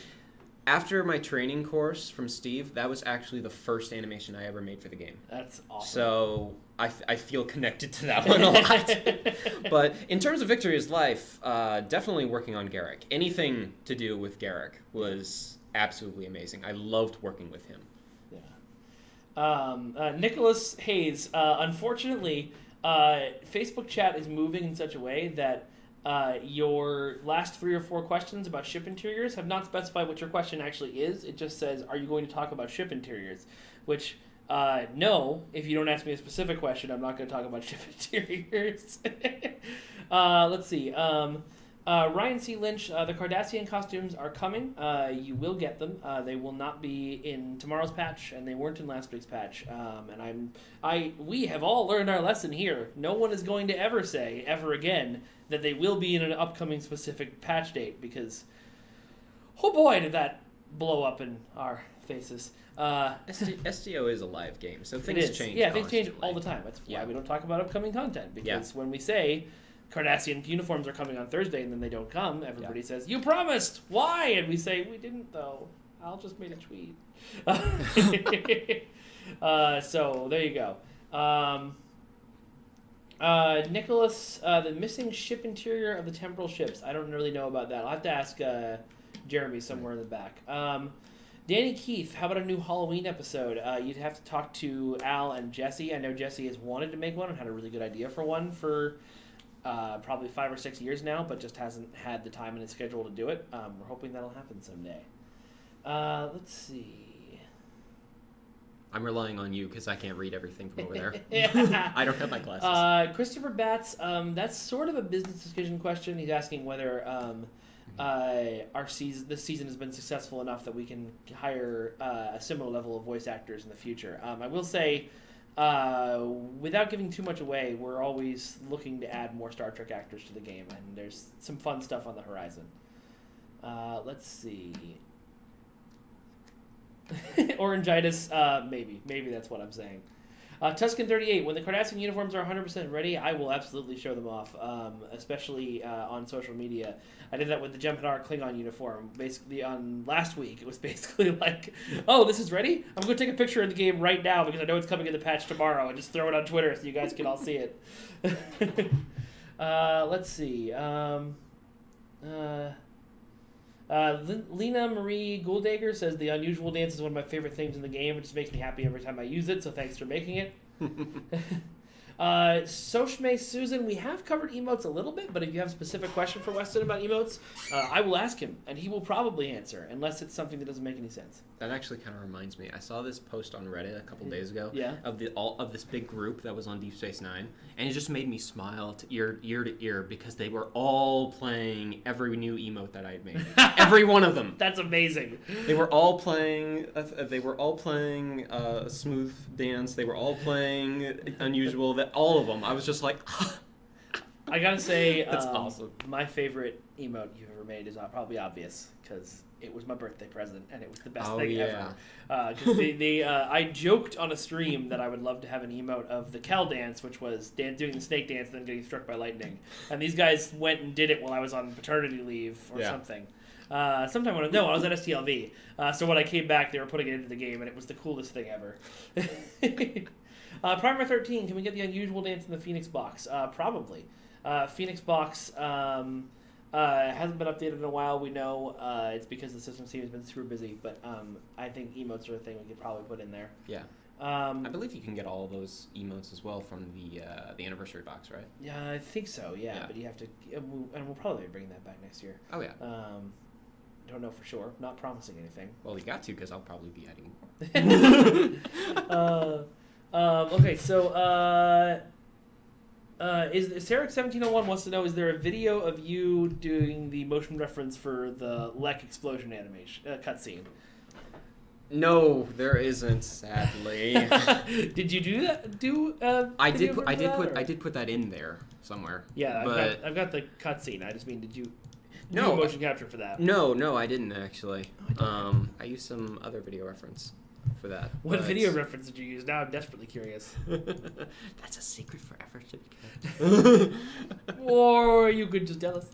after my training course from Steve. That was actually the first animation I ever made for the game. That's awesome. So I feel connected to that one a lot. But in terms of Victoria's Life, definitely working on Garrick. Anything to do with Garrick was absolutely amazing. I loved working with him. Yeah. Nicholas Hayes. Unfortunately, Facebook chat is moving in such a way that your last 3 or 4 questions about ship interiors have not specified what your question actually is. It just says, "Are you going to talk about ship interiors?" Which no, if you don't ask me a specific question, I'm not going to talk about ship interiors. Let's see. Ryan C. Lynch, the Cardassian costumes are coming. You will get them. They will not be in tomorrow's patch, and they weren't in last week's patch. We have all learned our lesson here. No one is going to ever say, ever again, that they will be in an upcoming specific patch date, because, oh boy, did that blow up in our faces. STO is a live game, so things change. Yeah, things change constantly. all the time. That's why we don't talk about upcoming content, because Yeah. when we say Cardassian uniforms are coming on Thursday and then they don't come, everybody says, "You promised! Why?" And we say, "We didn't, though. Al just made a tweet." So there you go. Nicholas, the missing ship interior of the temporal ships. I don't really know about that. I'll have to ask Jeremy somewhere in the back. Danny Keith, how about a new Halloween episode? You'd have to talk to Al and Jesse. I know Jesse has wanted to make one and had a really good idea for one for probably 5 or 6 years now, but just hasn't had the time in his schedule to do it. We're hoping that'll happen someday. Let's see. I'm relying on you because I can't read everything from over there. Yeah. I don't have my glasses. Christopher Batts, that's sort of a business decision question. He's asking whether this season has been successful enough that we can hire a similar level of voice actors in the future. I will say, without giving too much away, we're always looking to add more Star Trek actors to the game, and there's some fun stuff on the horizon. Let's see. Orangitis, maybe that's what I'm saying. Tuscan 38, when the Cardassian uniforms are 100% ready, I will absolutely show them off, especially on social media. I did that with the Jem'Hadar Klingon uniform. Basically, on last week, it was basically like, "Oh, this is ready? I'm going to take a picture of the game right now because I know it's coming in the patch tomorrow, and just throw it on Twitter so you guys can all see it." Let's see. Lena Marie Gouldegger says, "The unusual dance is one of my favorite things in the game. It just makes me happy every time I use it, so thanks for making it." Soshme Susan, we have covered emotes a little bit, but if you have a specific question for Weston about emotes, I will ask him, and he will probably answer, unless it's something that doesn't make any sense. That actually kind of reminds me. I saw this post on Reddit a couple days ago. Yeah. Of this big group that was on Deep Space Nine, and it just made me smile to ear because they were all playing every new emote that I had made. Every one of them. That's amazing. They were all playing. A smooth dance. They were all playing unusual. That all of them. I was just like. I gotta say, That's awesome. My favorite emote you've ever made is probably obvious, because it was my birthday present, and it was the best thing ever. Because I joked on a stream that I would love to have an emote of the Kel dance, which was doing the snake dance and then getting struck by lightning. And these guys went and did it while I was on paternity leave or something. I was at STLV. So when I came back, they were putting it into the game, and it was the coolest thing ever. Primer 13, can we get the unusual dance in the Phoenix box? Probably. Phoenix box hasn't been updated in a while. We know it's because the system team has been super busy, but I think emotes are a thing we could probably put in there. Yeah. I believe you can get all of those emotes as well from the anniversary box, right? Yeah, I think so. Yeah, but you have to, and we'll probably be bringing that back next year. Oh yeah. Don't know for sure. Not promising anything. Well, you got to, because I'll probably be adding more. Okay, so is Sarek 1701 wants to know, is there a video of you doing the motion reference for the Lek explosion animation cutscene? No, there isn't, sadly. Did you do that? I did put that in there somewhere. Yeah, but I've got the cutscene. I just mean, did you No, do motion capture for that? No, I didn't actually. I used some other video reference for that. What video reference did you use? Now I'm desperately curious. That's a secret forever to be kept. Or you could just tell us.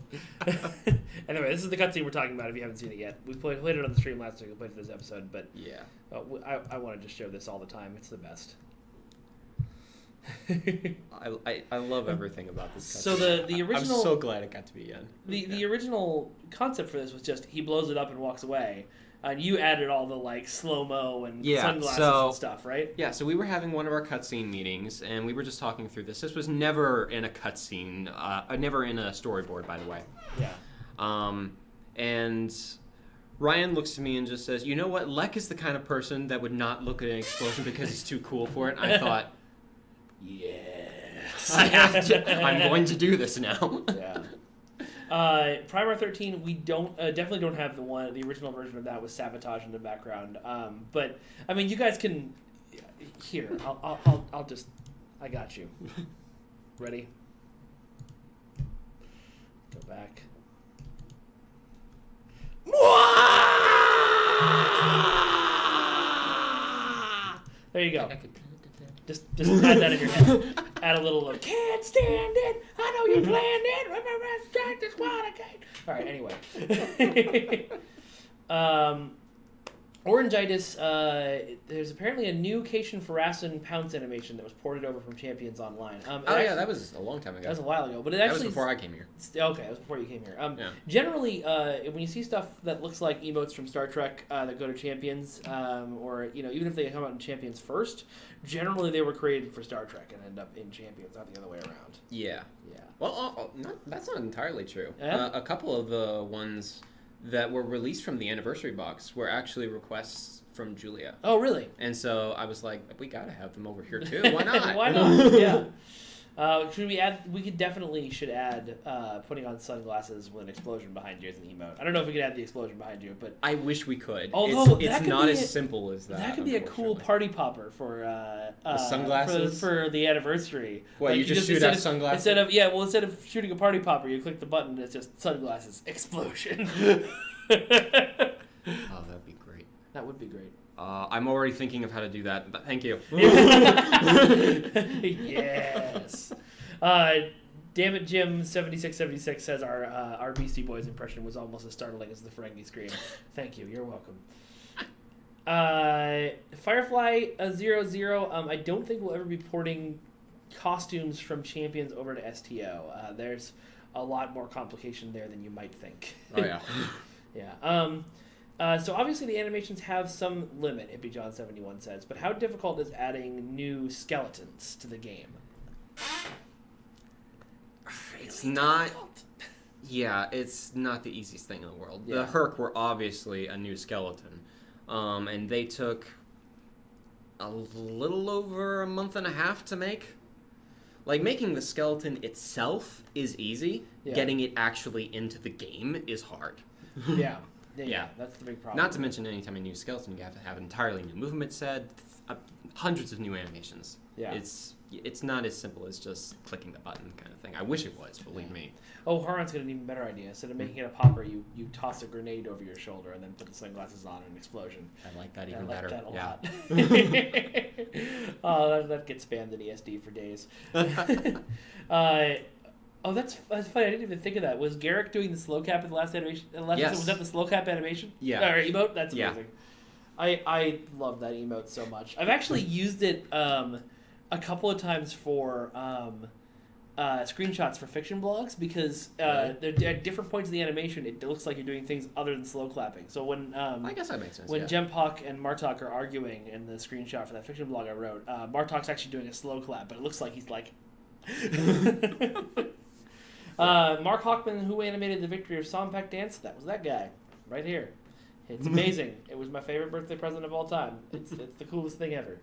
Anyway, this is the cutscene we're talking about if you haven't seen it yet. We played it on the stream last week. We played it for this episode, but Yeah. I want to just show this all the time. It's the best. I love everything about this cutscene. So the original... I'm so glad it got to be in. The original concept for this was just he blows it up and walks away. And you added all the like slow-mo and sunglasses and stuff, right? Yeah, so we were having one of our cutscene meetings, and we were just talking through this. This was never in a cutscene, never in a storyboard, by the way. Yeah. And Ryan looks to me and just says, "You know what? Lek is the kind of person that would not look at an explosion because he's too cool for it." And I thought, yes, I have to. I'm going to do this now. Yeah. Primer 13, we definitely don't have the original version of that with sabotage in the background. But I mean, you guys can. Here, I'll just. I got you. Ready? Go back. There you go. Just add that in your head. Add a little of can't stand it. I know you planned it. Remember, strike this one again. All right. Anyway, Orangitis. There's apparently a new Cation Farasin Pounce animation that was ported over from Champions Online. Yeah, that was a long time ago. That was a while ago, but that was before I came here. Okay, that was before you came here. Yeah. Generally, when you see stuff that looks like emotes from Star Trek that go to Champions, or even if they come out in Champions first, generally they were created for Star Trek and end up in Champions, not the other way around. Yeah. Yeah. Well, that's not entirely true. Yeah? A couple of the ones that were released from the anniversary box were actually requests from Julia. Oh, really? And so I was like, we gotta have them over here too. Why not? Why not? Yeah. Should we add? We should add putting on sunglasses with an explosion behind you as an emote. I don't know if we could add the explosion behind you, but I wish we could. Although it's not as simple as that. That could be a cool party popper for sunglasses for the anniversary. What, like, you just shoot out sunglasses? Instead of shooting a party popper, you click the button and it's just sunglasses explosion. Oh, that'd be great. That would be great. I'm already thinking of how to do that, but thank you. Yes. Damn it, Jim 7676 says our Beastie Boys impression was almost as startling as the Ferengi scream. Thank you. You're welcome. Firefly 00. I don't think we'll ever be porting costumes from Champions over to STO. There's a lot more complication there than you might think. Oh yeah. Yeah. So obviously the animations have some limit, HippieJohn71 says, but how difficult is adding new skeletons to the game? It's not... Yeah, it's not the easiest thing in the world. Yeah. The Herc were obviously a new skeleton, and they took a little over a month and a half to make. Like, making the skeleton itself is easy. Yeah. Getting it actually into the game is hard. Yeah, that's the big problem. Not to mention, anytime a new skeleton, you have to have an entirely new movement set, hundreds of new animations. Yeah. It's not as simple as just clicking the button kind of thing. I wish it was, believe me. Oh, Haran's got an even better idea. Instead of making it a popper, you toss a grenade over your shoulder and then put the sunglasses on and an explosion. I like that even better. I like that a lot. That gets spammed in ESD for days. Oh, that's funny. I didn't even think of that. Was Garrick doing the slow cap in the last animation? Yes. Was that the slow cap animation? Yeah. Or emote? That's amazing. Yeah. I love that emote so much. I've actually used it a couple of times for screenshots for fiction blogs because at different points in the animation, it looks like you're doing things other than slow clapping. So when I guess that makes sense. When Jempok and Martok are arguing in the screenshot for that fiction blog I wrote, Martok's actually doing a slow clap, but it looks like he's like. Mark Hockman, who animated the victory of Sompek Dance, that was that guy right here. It's amazing. It was my favorite birthday present of all time. It's the coolest thing ever.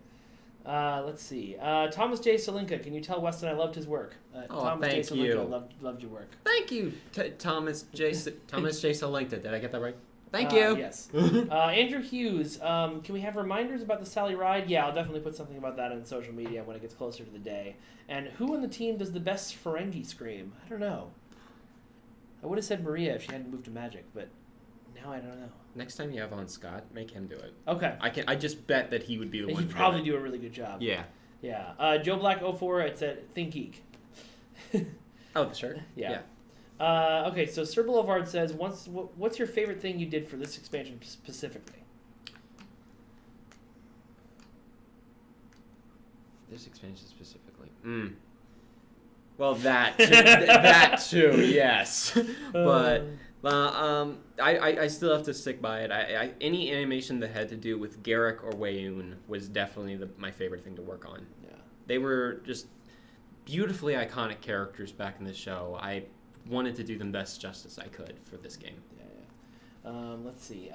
Let's see. Thomas J. Salinka, can you tell Weston I loved his work? Thomas thank J. Salinka you. Loved your work. Thank you, Thomas J. Salinka. Did I get that right? Thank you. Yes. Andrew Hughes, can we have reminders about the Sally ride? Yeah, I'll definitely put something about that on social media when it gets closer to the day. And who on the team does the best Ferengi scream? I don't know. I would have said Maria if she hadn't moved to Magic, but now I don't know. Next time you have on Scott, make him do it. Okay. I just bet that he would be the one. He'd probably do a really good job. Yeah. Yeah. Joe Black 04, it's at Think Geek. Oh, the shirt? Yeah. Okay, so Sir Boulevard says, what's your favorite thing you did for this expansion specifically? This expansion specifically? Well, that too, that too, yes. But I still have to stick by it. Any animation that had to do with Garrick or Wayoon was definitely my favorite thing to work on. Yeah. They were just beautifully iconic characters back in the show. I wanted to do them best justice I could for this game. Let's see.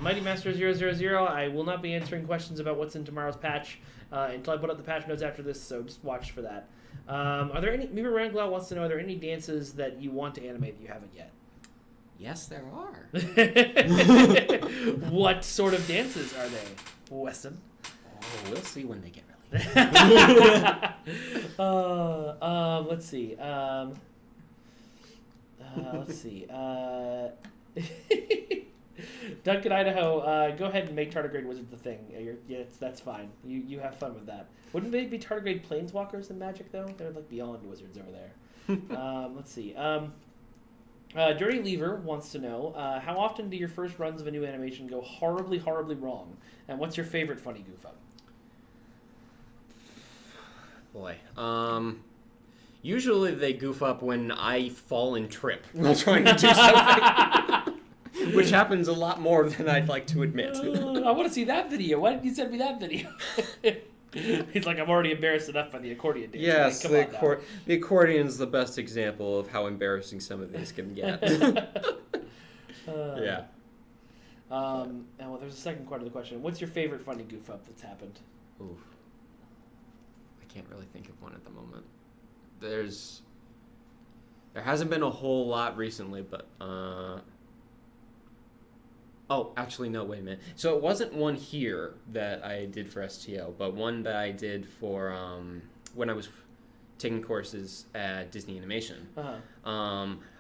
Mighty Master 000, I will not be answering questions about what's in tomorrow's patch until I put up the patch notes after this, so just watch for that. Are there any, Mima Ranglau wants to know, are there any dances that you want to animate that you haven't yet? Yes, there are. What sort of dances are they, Weston? Oh, we'll see when they get released. Let's see. Let's see. Duncan, Idaho, go ahead and make tardigrade wizards the thing. That's fine. You have fun with that. Wouldn't they be tardigrade planeswalkers in Magic, though? They're like beyond wizards over there. Let's see. Dirty Lever wants to know, how often do your first runs of a new animation go horribly, horribly wrong? And what's your favorite funny goof up? Boy. Usually they goof up when I fall and trip while trying to do something. Which happens a lot more than I'd like to admit. I want to see that video. Why didn't you send me that video? He's like, I'm already embarrassed enough by the accordion dance. Yes, like, the accordion's the best example of how embarrassing some of these can get. Yeah. Well, there's a second part of the question. What's your favorite funny goof up that's happened? Ooh. I can't really think of one at the moment. There hasn't been a whole lot recently, but oh, actually, no, wait a minute. So it wasn't one here that I did for STO, but one that I did for when I was taking courses at Disney Animation. Uh-huh.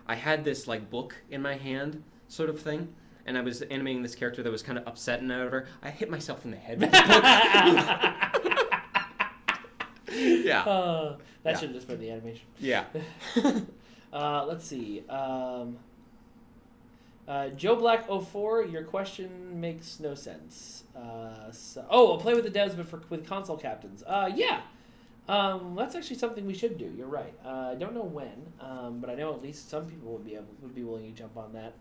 I had this like book in my hand, sort of thing, and I was animating this character that was kind of upset and whatever. I hit myself in the head with the book. Yeah. That should have just been the animation. Yeah. Let's see. Joe Black 04, your question makes no sense. I'll play with the devs, but with console captains. Yeah. That's actually something we should do. You're right. I don't know when, but I know at least some people would be willing to jump on that.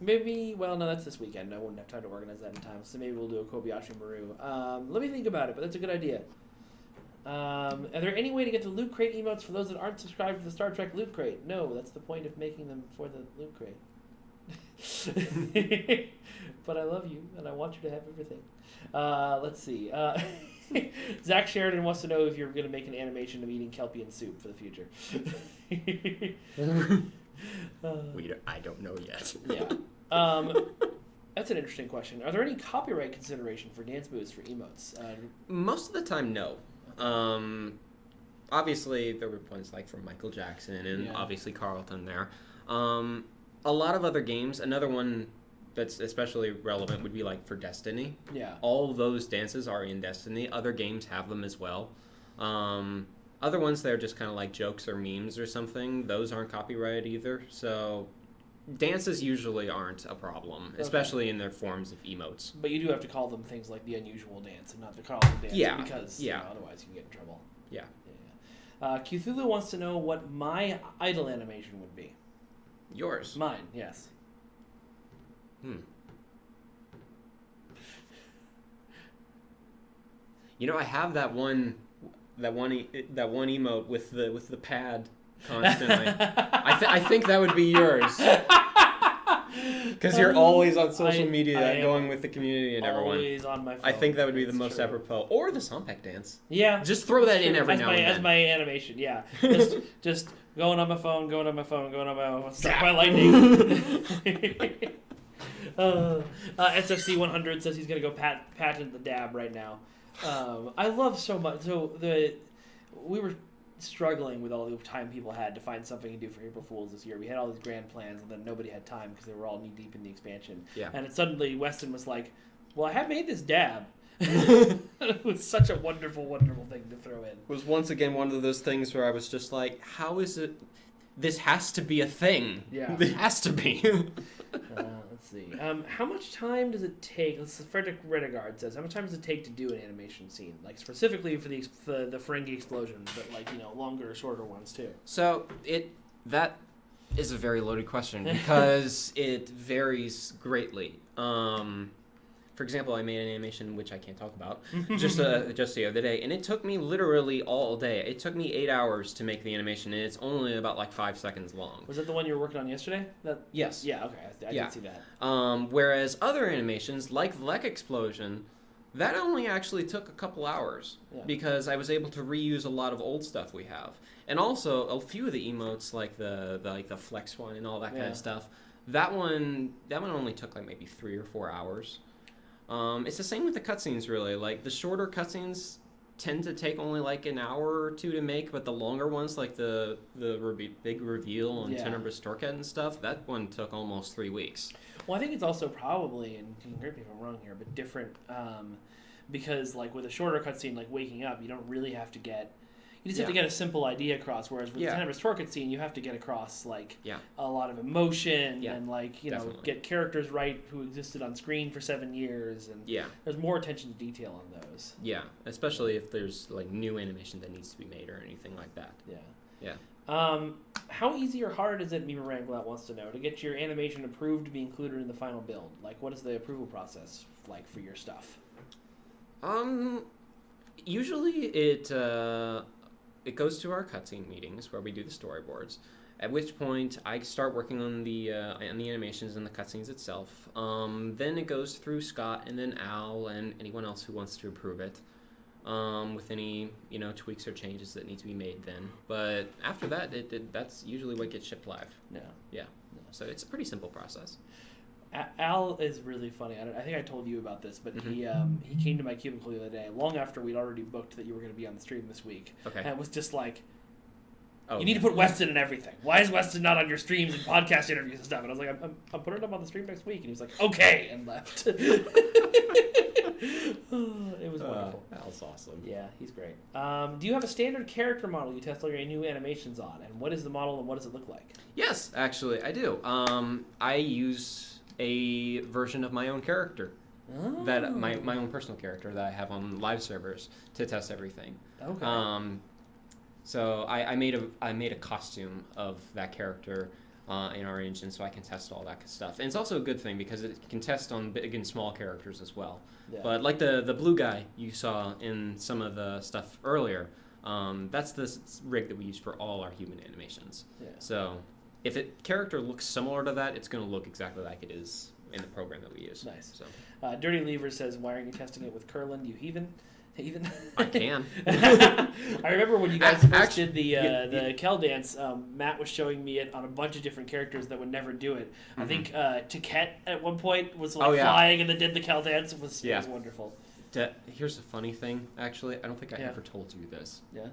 Maybe. Well, no, that's this weekend. I wouldn't have time to organize that in time. So maybe we'll do a Kobayashi Maru. Let me think about it, but that's a good idea. Are there any way to get the Loot Crate emotes for those that aren't subscribed to the Star Trek Loot Crate? No, that's the point of making them for the Loot Crate. But I love you, and I want you to have everything. Let's see. Zach Sheridan wants to know if you're going to make an animation of eating Kelpian soup for the future. I don't know yet. Yeah. That's an interesting question. Are there any copyright consideration for dance moves for emotes? Most of the time, no. Obviously, there were points like from Michael Jackson and obviously Carlton there. A lot of other games, another one that's especially relevant would be like for Destiny. Yeah. All those dances are in Destiny. Other games have them as well. Other ones, they're just kind of like jokes or memes or something. Those aren't copyrighted either. So dances usually aren't a problem, especially in their forms of emotes. But you do have to call them things like the unusual dance and not the Carlton dance. Yeah. Because otherwise you can get in trouble. Yeah. Cthulhu wants to know what my idle animation would be. Yours? Mine, yes. You know, I have that one emote with the pad constantly. I think that would be yours. Because you're always on social media going with the community and everyone. Always on my phone. I think that would be the most apropos. Or the Sompek dance. Yeah. Just throw that in every now and then. As my animation, yeah. Just going on my phone, struck by lightning. SFC 100 says he's gonna go patent the dab right now. I love so much. So we were struggling with all the time people had to find something to do for April Fools this year. We had all these grand plans, and then nobody had time because they were all knee deep in the expansion. Yeah. And suddenly Weston was like, "Well, I have made this dab." It was such a wonderful, wonderful thing to throw in. It was once again one of those things where I was just like, how is it? This has to be a thing. Yeah. It has to be. Let's see. How much time does it take? Frederick Redegard says, how much time does it take to do an animation scene? Like specifically for the Ferengi explosion, but like, longer or shorter ones too. So that is a very loaded question because it varies greatly. For example, I made an animation which I can't talk about just the other day, and it took me literally all day. It took me 8 hours to make the animation, and it's only about like 5 seconds long. Was that the one you were working on yesterday? Yes. Yeah. Okay. I did see that. Whereas other animations like Lek Explosion, that only actually took a couple hours because I was able to reuse a lot of old stuff we have, and also a few of the emotes like the flex one and all that kind of stuff. That one only took like maybe 3 or 4 hours. It's the same with the cutscenes, really. Like, the shorter cutscenes tend to take only, like, an hour or two to make, but the longer ones, like the big reveal on Tenebrous Torquet and stuff, that one took almost 3 weeks. Well, I think it's also probably, and you can correct me if I'm wrong here, but different, because, like, with a shorter cutscene, like Waking Up, you don't really have to get... You just have to get a simple idea across, whereas with the Tenebrous Torquet scene, you have to get across, like, a lot of emotion and, like, get characters right who existed on screen for 7 years, and there's more attention to detail on those. Yeah, especially if there's, like, new animation that needs to be made or anything like that. Yeah. How easy or hard is it, Mima Ranglat wants to know, to get your animation approved to be included in the final build? Like, what is the approval process like for your stuff? Usually it goes to our cutscene meetings where we do the storyboards, at which point I start working on the animations and the cutscenes itself. Then it goes through Scott and then Al and anyone else who wants to approve it, with any tweaks or changes that need to be made then. But after that, that's usually what gets shipped live. Yeah. So it's a pretty simple process. Al is really funny. I think I told you about this, but he came to my cubicle the other day, long after we'd already booked that you were going to be on the stream this week. Okay. And it was just like, you need to put Weston in everything. Why is Weston not on your streams and podcast interviews and stuff? And I was like, I'm putting him on the stream next week. And he was like, okay, and left. It was wonderful. Al's awesome. Yeah, he's great. Do you have a standard character model you test all your new animations on? And what is the model and what does it look like? Yes, actually, I do. I use a version of my own character, that my own personal character that I have on live servers to test everything. Okay. So I made a costume of that character in our engine, so I can test all that stuff. And it's also a good thing because it can test on big and small characters as well. Yeah. But like the blue guy you saw in some of the stuff earlier, that's the rig that we use for all our human animations. Yeah. So if a character looks similar to that, it's going to look exactly like it is in the program that we use. Nice. So. Dirty Lever says, why aren't you testing it with Curlin, you heathen? I can. I remember when you guys first did the Kel dance, Matt was showing me it on a bunch of different characters that would never do it. I think Taket at one point was flying and then did the Kel dance. It was wonderful. Here's a funny thing, actually. I don't think I ever told you this. Yeah.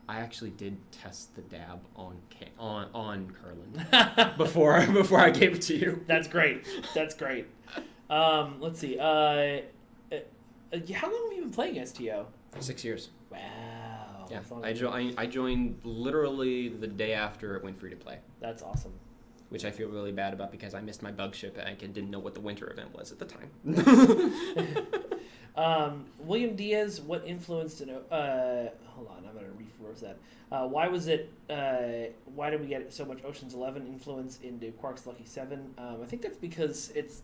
I actually did test the dab on Curlin before I gave it to you. That's great. Let's see. How long have you been playing STO? 6 years. Wow. Yeah. I joined literally the day after it went free to play. That's awesome. Which I feel really bad about because I missed my bug ship and I didn't know what the winter event was at the time. William Diaz, what influenced hold on, I'm going to reverse that. Why was it, why did we get so much Ocean's 11 influence into Quark's Lucky 7? I think that's because it's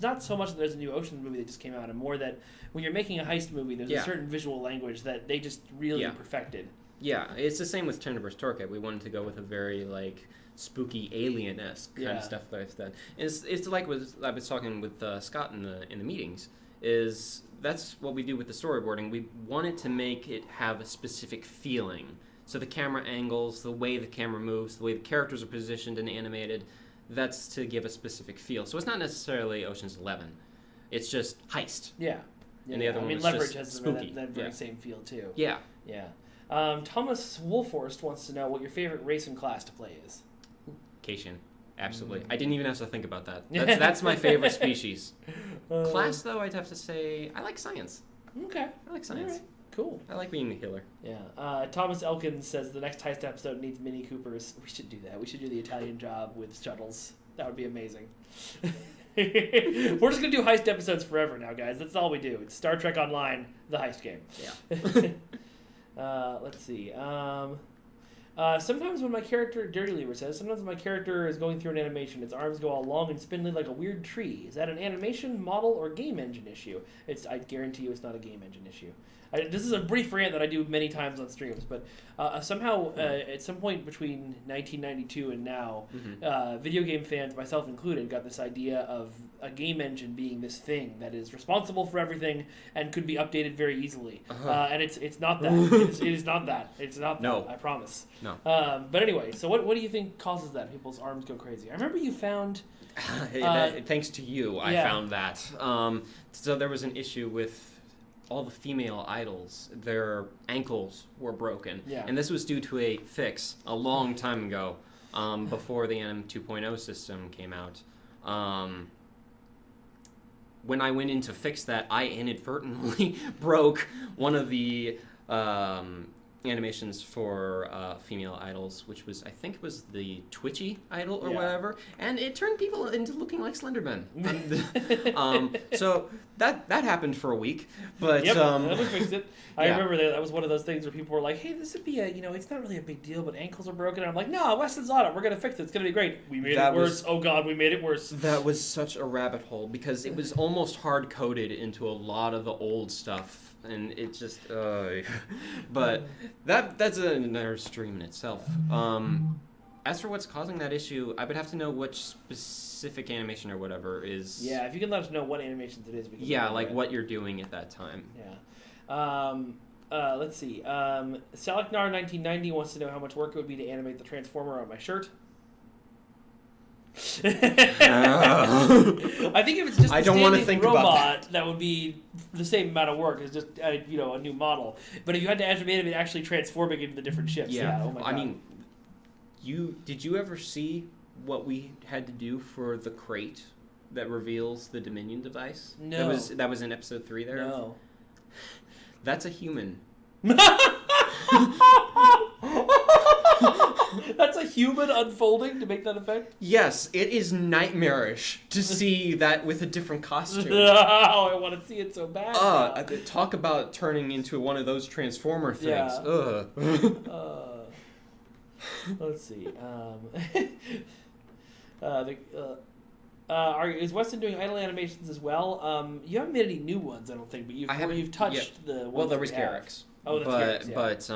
not so much that there's a new Ocean's movie that just came out, and more that when you're making a heist movie, there's a certain visual language that they just really perfected. Yeah, it's the same with Tenebrous Torquet. We wanted to go with a very, like, spooky alien-esque kind of stuff like that. It's like I was talking with Scott in the meetings, is that's what we do with the storyboarding. We wanted to make it have a specific feeling. So the camera angles, the way the camera moves, the way the characters are positioned and animated, that's to give a specific feel. So it's not necessarily Ocean's 11. It's just heist. Yeah. And the other one was Leverage just has spooky. that very same feel too. Yeah. Yeah. Thomas Wolforst wants to know what your favorite race and class to play is. Cation. Absolutely. I didn't even have to think about that. That's my favorite species. Class, though, I'd have to say I like science. Okay. I like science. All right. Cool. I like being the healer. Yeah. Thomas Elkins says the next heist episode needs Mini Coopers. We should do that. We should do the Italian Job with shuttles. That would be amazing. We're just going to do heist episodes forever now, guys. That's all we do. It's Star Trek Online, the heist game. Yeah. Let's see. Sometimes when my character, Dirty Lever says, sometimes when my character is going through an animation, its arms go all long and spindly like a weird tree. Is that an animation, model, or game engine issue? I guarantee you it's not a game engine issue. This is a brief rant that I do many times on streams, but somehow at some point between 1992 and now, video game fans, myself included, got this idea of a game engine being this thing that is responsible for everything and could be updated very easily. And it's not that. It is not that. It's not that. No. I promise. No. But anyway, so what do you think causes that? People's arms go crazy. I remember you found... thanks to you, I found that. So there was an issue with all the female idols. Their ankles were broken. Yeah. And this was due to a fix a long time ago, before the Anim 2.0 system came out. When I went in to fix that, I inadvertently broke one of the animations for female idols, which was, I think it was the Twitchy idol or whatever, and it turned people into looking like Slenderman. So that happened for a week, but then we fixed it. I remember that was one of those things where people were like, "Hey, this would be it's not really a big deal, but ankles are broken." And I'm like, "No, Weston's on it. We're gonna fix it. It's gonna be great." We made it worse. Oh God, we made it worse. That was such a rabbit hole because it was almost hard coded into a lot of the old stuff. And it just, but that's another stream in itself. As for what's causing that issue, I would have to know which specific animation or whatever is. Yeah, if you can let us know what animations it is. We can what you're doing at that time. Yeah. Let's see. Saliknar1990 wants to know how much work it would be to animate the Transformer on my shirt. I think if it's just a standing robot, that would be the same amount of work as just a new model. But if you had to animate it actually transforming into the different ships, oh my God. I mean, did you ever see what we had to do for the crate that reveals the Dominion device? No. That was in episode 3 there. No. That's a human. That's a human unfolding to make that effect? Yes, it is nightmarish to see that with a different costume. Oh, I want to see it so bad. Talk about turning into one of those Transformer things. Let's see. Is Weston doing idle animations as well? You haven't made any new ones, I don't think, but you've touched the ones. Well, there was Garrick's. Oh, that's but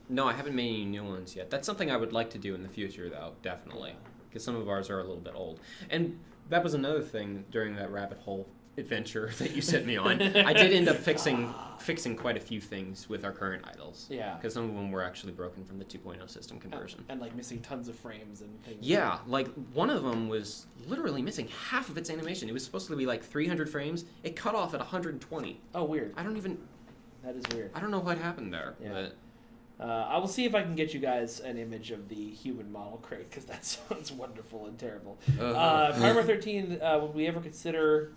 no, I haven't made any new ones yet. That's something I would like to do in the future, though, definitely, because some of ours are a little bit old. And that was another thing during that rabbit hole adventure that you set me on. I did end up fixing quite a few things with our current idols. Yeah. Because some of them were actually broken from the 2.0 system conversion. And like missing tons of frames and things. Yeah, like one of them was literally missing half of its animation. It was supposed to be like 300 frames. It cut off at 120. Oh, weird. That is weird. I don't know what happened there. Yeah. But I will see if I can get you guys an image of the human model crate, because that sounds wonderful and terrible. Primer 13, would we ever consider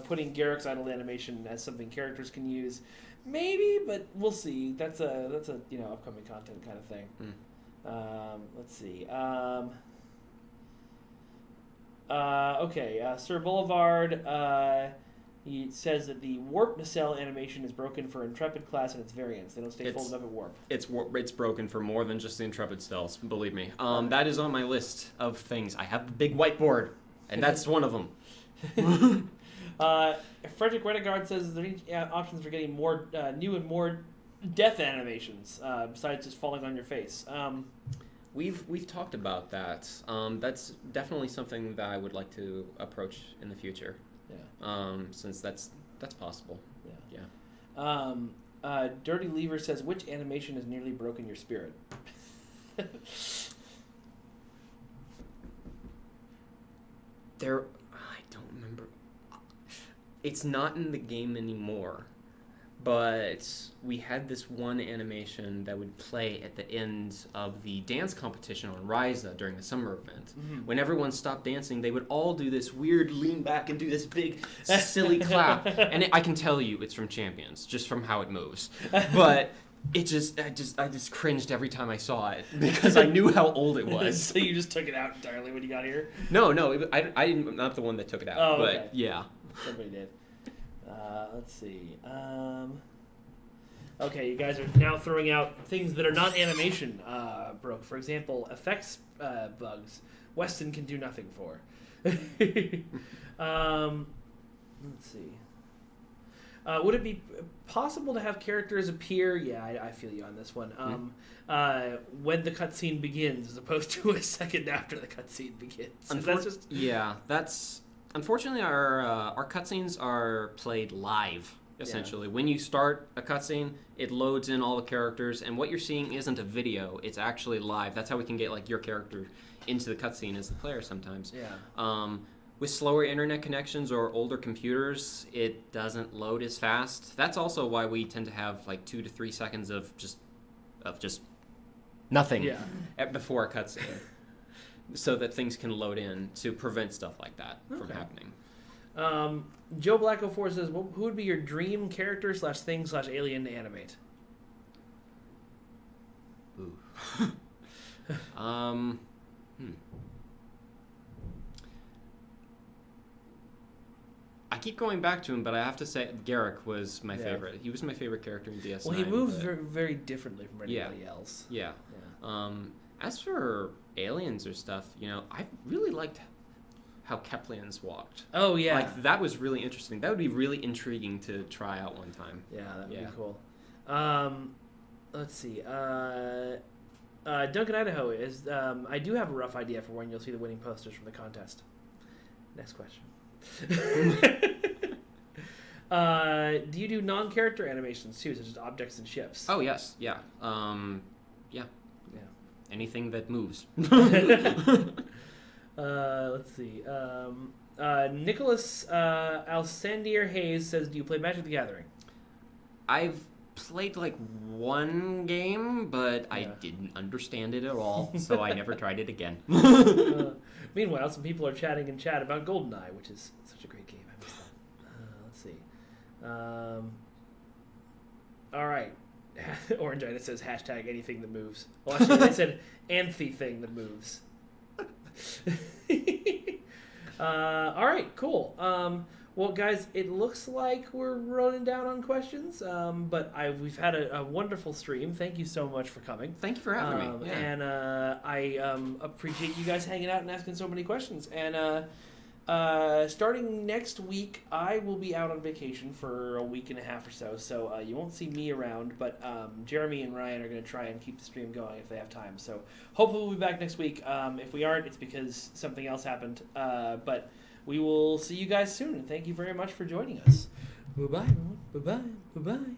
putting Garrick's idle animation as something characters can use? Maybe, but we'll see. That's a upcoming content kind of thing. Let's see. Okay, Sir Boulevard. He says that the warp nacelle animation is broken for Intrepid class and its variants. They don't stay folded up at warp. It's broken for more than just the Intrepid cells, believe me. That is on my list of things. I have a big whiteboard, and that's one of them. Frederick Renegard says, is there any options for getting more new and more death animations besides just falling on your face? We've talked about that. That's definitely something that I would like to approach in the future. Yeah. Since that's possible. Yeah. Dirty Lever says, which animation has nearly broken your spirit? I don't remember. It's not in the game anymore, but we had this one animation that would play at the end of the dance competition on Ryza during the summer event. Mm-hmm. When everyone stopped dancing, they would all do this weird lean back and do this big silly clap. And I can tell you it's from Champions, just from how it moves. But I just cringed every time I saw it because I knew how old it was. So you just took it out entirely when you got here? No, I'm not the one that took it out. Oh, but okay. yeah. Somebody did. Let's see. Okay, you guys are now throwing out things that are not animation broke. For example, effects bugs. Weston can do nothing for. Let's see. Would it be possible to have characters appear? Yeah, I feel you on this one. When the cutscene begins, as opposed to a second after the cutscene begins. That's unfortunately our cutscenes are played live. Essentially, when you start a cutscene, it loads in all the characters, and what you're seeing isn't a video; it's actually live. That's how we can get like your character into the cutscene as the player sometimes. Yeah. With slower internet connections or older computers, it doesn't load as fast. That's also why we tend to have like 2 to 3 seconds of just nothing before a cutscene, so that things can load in to prevent stuff like that from happening. Joe Black04 says, who would be your dream character /thing/alien to animate? Ooh. I keep going back to him, but I have to say Garrick was my favorite. He was my favorite character in DS9. Well, he moves very, very differently from anybody else. Yeah. As for aliens or stuff, I really liked how Keplians walked. Oh, yeah. Like, that was really interesting. That would be really intriguing to try out one time. Yeah, that would be cool. Let's see. Duncan Idaho is, I do have a rough idea for when you'll see the winning posters from the contest. Next question. Do you do non-character animations too, such as objects and ships? Oh, yes. Yeah. Anything that moves. Let's see. Nicholas Alcendier Hayes says, do you play Magic the Gathering? I've played like one game, but I didn't understand it at all, so I never tried it again. Meanwhile, some people are chatting in chat about GoldenEye, which is such a great game. I missed that. Let's see. All right. Orangitis says hashtag anything that moves. Well, actually, they said anthy thing that moves. All right, cool. Well, guys, it looks like we're running down on questions, but we've had a wonderful stream. Thank you so much for coming. Thank you for having me. Yeah. And I appreciate you guys hanging out and asking so many questions. And starting next week, I will be out on vacation for a week and a half or so you won't see me around, but Jeremy and Ryan are going to try and keep the stream going if they have time. So hopefully we'll be back next week. If we aren't, it's because something else happened. But we will see you guys soon. Thank you very much for joining us. Bye-bye, everyone. Bye-bye. Bye-bye.